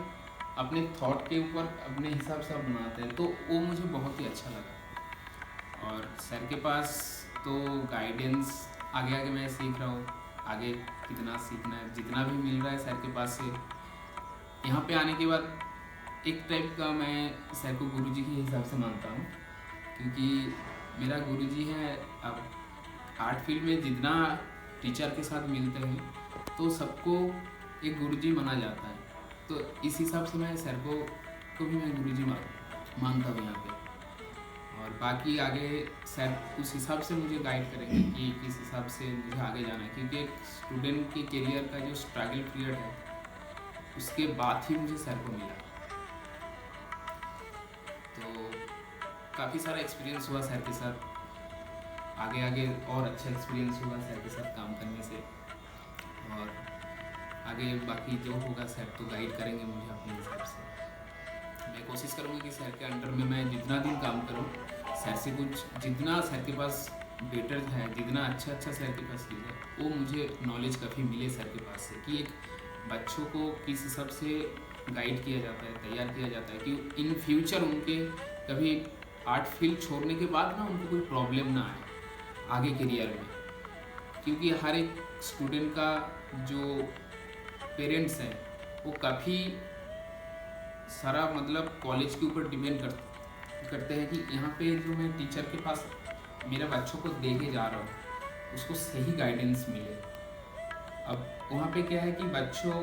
[SPEAKER 10] अपने थॉट के ऊपर अपने हिसाब से बनाते हैं, तो वो मुझे बहुत ही अच्छा लगा। और सर के पास तो गाइडेंस आगे आगे मैं सीख रहा हूँ, आगे कितना सीखना है, जितना भी मिल रहा है सर के पास से। यहाँ पे आने के बाद एक टाइप का मैं सर को गुरुजी के हिसाब से मानता हूँ, क्योंकि मेरा गुरुजी है। अब आर्ट फील्ड में जितना टीचर के साथ मिलते हैं तो सबको एक गुरुजी माना जाता है, तो इस हिसाब से मैं सर को भी मैं गुरुजी मानता हूँ यहाँ पे। और बाकी आगे सर उस हिसाब से मुझे गाइड करेंगे कि किस हिसाब से मुझे आगे जाना है, क्योंकि एक स्टूडेंट के करियर का जो स्ट्रगल पीरियड है उसके बाद ही मुझे सर को मिला। तो काफ़ी सारा एक्सपीरियंस हुआ सर के साथ, आगे आगे और अच्छा एक्सपीरियंस हुआ सर के साथ काम करने से। और आगे बाकी जो होगा सर तो गाइड करेंगे मुझे अपने हिसाब से। मैं कोशिश करूँगा कि सर के अंडर में मैं जितना दिन काम करूँ, सर से कुछ जितना सर के पास बेटर है, जितना अच्छा सर के पास चीज़ है, वो मुझे नॉलेज काफ़ी मिले सर के पास से, कि एक बच्चों को किस हिसाब से गाइड किया जाता है, तैयार किया जाता है कि इन फ्यूचर उनके कभी आर्ट फील्ड छोड़ने के बाद ना उनको कोई प्रॉब्लम ना आए आगे करियर में। क्योंकि हर एक स्टूडेंट का जो पेरेंट्स हैं वो काफ़ी सारा मतलब कॉलेज के ऊपर डिपेंड करते हैं कि यहाँ पे जो मैं टीचर के पास मेरे बच्चों को देके जा रहा हूँ उसको सही गाइडेंस मिले। अब वहाँ पे क्या है कि बच्चों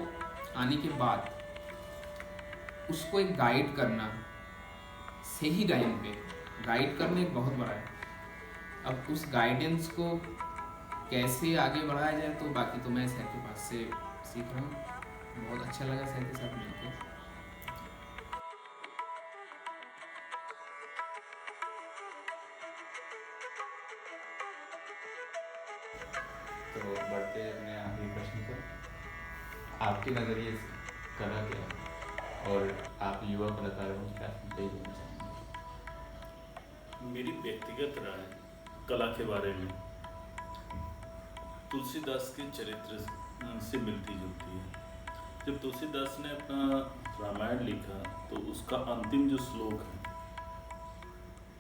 [SPEAKER 10] आने के बाद उसको एक गाइड करना, सही टाइम पे गाइड करना एक बहुत बड़ा है। अब उस गाइडेंस को कैसे आगे बढ़ाया जाए तो बाकी तो मैं सर के पास से सीख रहा हूँ। बहुत अच्छा लगा सर के साथ मिलकर।
[SPEAKER 5] तो बढ़ते अपने आखिरी प्रश्न पर, आपके नज़रिए से कला क्या है और आप युवा कलाकारों को क्या संदेश देना चाहेंगे?
[SPEAKER 2] मेरी व्यक्तिगत राय कला के बारे में तुलसीदास के चरित्र से मिलती जुलती है। जब तुलसीदास ने अपना रामायण लिखा तो उसका अंतिम जो श्लोक है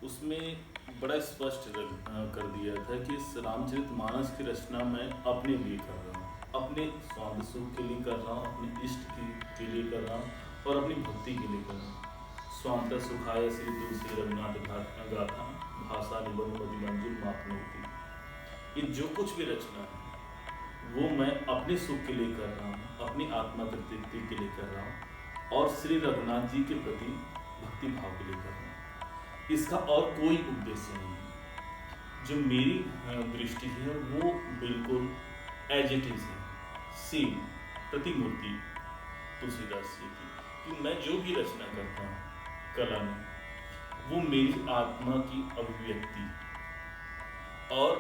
[SPEAKER 2] उसमें बड़ा स्पष्ट कर दिया था कि इस रामचरितमानस की रचना मैं अपने लिए कर रहा हूँ, अपने स्वामी सुख के लिए कर रहा हूँ, अपने इष्ट के लिए कर रहा हूँ और अपनी भक्ति के लिए कर रहा हूँ। स्वामता सुखाय श्री तुलसी रघुनाथ गाथा भाषा निबंध मतिमंजुल मातृति। ये जो कुछ भी रचना है वो मैं अपने सुख के लिए कर रहा हूँ, अपनी आत्मा तृप्ति के लिए कर रहा हूँ और श्री रघुनाथ जी के प्रति भक्ति भाव के लिए कर रहा हूँ। इसका और कोई उद्देश्य नहीं है। जो मेरी दृष्टि है वो बिल्कुल एज इट इज है, सेम प्रतिमूर्ति तुलसीदास जी की, कि मैं जो भी रचना करता हूँ कला में वो मेरी आत्मा की अभिव्यक्ति और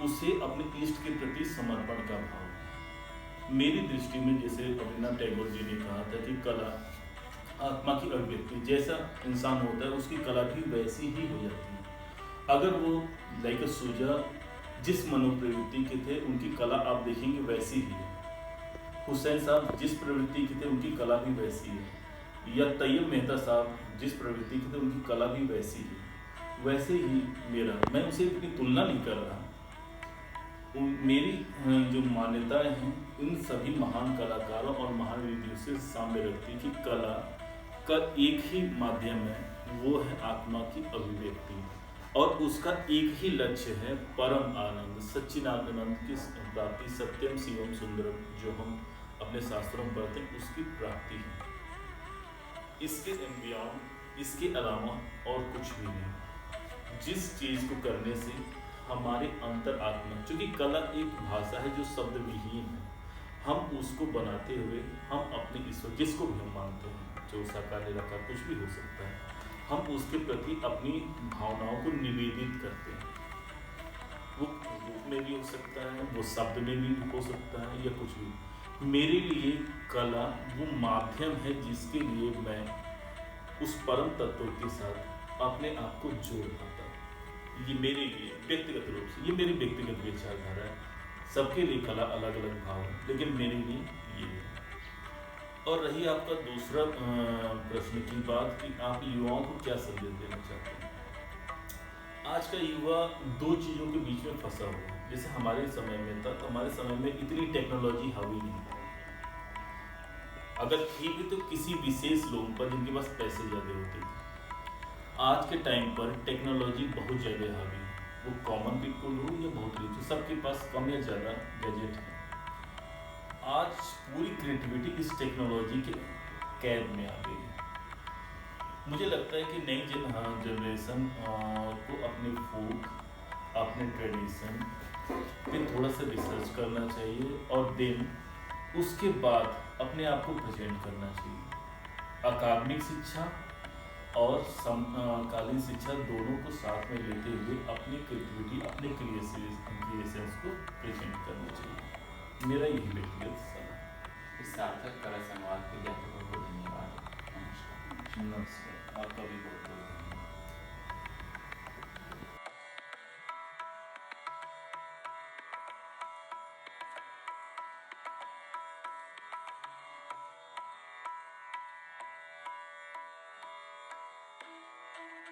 [SPEAKER 2] उसे अपने इष्ट के प्रति समर्पण का भाव है। मेरी दृष्टि में जैसे रविन्द्रनाथ टैगोर जी ने कहा था कि कला आत्मा की अभिव्यक्ति, जैसा इंसान होता है उसकी कला भी वैसी ही हो जाती है। अगर वो लाइक सूजा जिस मनोप्रवृत्ति के थे उनकी कला आप देखेंगे वैसी ही है, हुसैन साहब जिस प्रवृत्ति के थे उनकी कला भी वैसी है, या तैयब मेहता साहब जिस प्रवृत्ति के थे उनकी कला भी वैसी ही। वैसे ही मेरा, मैं उनसे इतनी तुलना नहीं कर रहा, मेरी जो मान्यताएं हैं इन सभी महान कलाकारों और महान विधियों से सामने रखती कि कला का एक ही माध्यम है, वो है आत्मा की अभिव्यक्ति और उसका एक ही लक्ष्य है परम आनंद, सच्चिदानंद की प्राप्ति, सत्यम शिवम सुंदरम, जो हम अपने शास्त्रों में पढ़ते हैं उसकी प्राप्ति है। इसके बियॉन्ड, इसके अलावा और कुछ भी नहीं। जिस चीज़ को करने से हमारे अंतर आत्मा, क्योंकि कला एक भाषा है जो शब्द विहीन है, हम उसको बनाते हुए हम अपने ईश्वर जिसको भी हम मानते हैं, जो साकार निराकार कुछ भी हो सकता है, हम उसके प्रति अपनी भावनाओं को निवेदित करते हैं। वो रूप में भी हो सकता है, वो शब्द में भी हो सकता है, या कुछ भी। मेरे लिए कला वो माध्यम है जिसके लिए मैं उस परम तत्व के साथ अपने आप को जोड़ पाता हूँ। ये मेरे लिए व्यक्तिगत रूप से, ये मेरी व्यक्तिगत विचारधारा है। सबके लिए कला अलग अलग भाव है, लेकिन मेरे लिए ये है। और रही आपका दूसरा प्रश्न की बात कि आप युवाओं को क्या संदेश देना चाहते हैं। आज का युवा दो चीज़ों के बीच में फंसा हुआ है। जैसे हमारे समय में था, हमारे समय में इतनी टेक्नोलॉजी हावी नहीं थी। अगर थी भी तो किसी विशेष लोगों पर जिनके पास पैसे ज़्यादा होते थे। आज के टाइम पर टेक्नोलॉजी बहुत ज़्यादा हावी है, वो कॉमन पीपल हो या बहुत रिच हो, सबके पास कम या ज़्यादा गैजेट है। आज पूरी क्रिएटिविटी इस टेक्नोलॉजी के कैद में आ गई है। मुझे लगता है कि नई जनरेशन को अपने फोक, अपने ट्रेडिशन पे थोड़ा सा रिसर्च करना चाहिए और देन उसके बाद अपने आप को प्रेजेंट करना चाहिए। अकादमिक शिक्षा और समकालीन शिक्षा दोनों को साथ में लेते हुए अपनी क्रिएटिविटी, अपने क्रिएशंस को प्रेजेंट करना चाहिए। मेरा यही व्यक्तिगत सलाह है।
[SPEAKER 5] इस सार्थक कला संवाद के लिए आपको बहुत धन्यवाद।
[SPEAKER 2] नमस्कार, आपका भी बहुत बहुत धन्यवाद।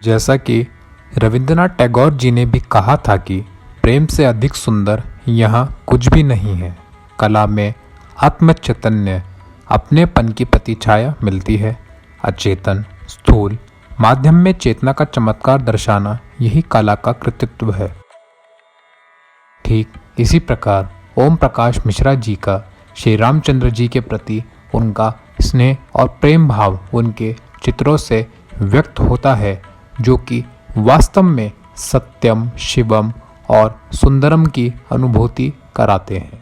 [SPEAKER 3] जैसा कि रविंद्रनाथ टैगोर जी ने भी कहा था कि प्रेम से अधिक सुंदर यहाँ कुछ भी नहीं है। कला में आत्म चैतन्य, अपनेपन की प्रतिछाया मिलती है। अचेतन स्थूल माध्यम में चेतना का चमत्कार दर्शाना यही कला का कृतित्व है। ठीक इसी प्रकार ओम प्रकाश मिश्रा जी का श्री रामचंद्र जी के प्रति उनका स्नेह और प्रेम भाव उनके चित्रों से व्यक्त होता है, जो कि वास्तव में सत्यम, शिवम और सुंदरम की अनुभूति कराते हैं।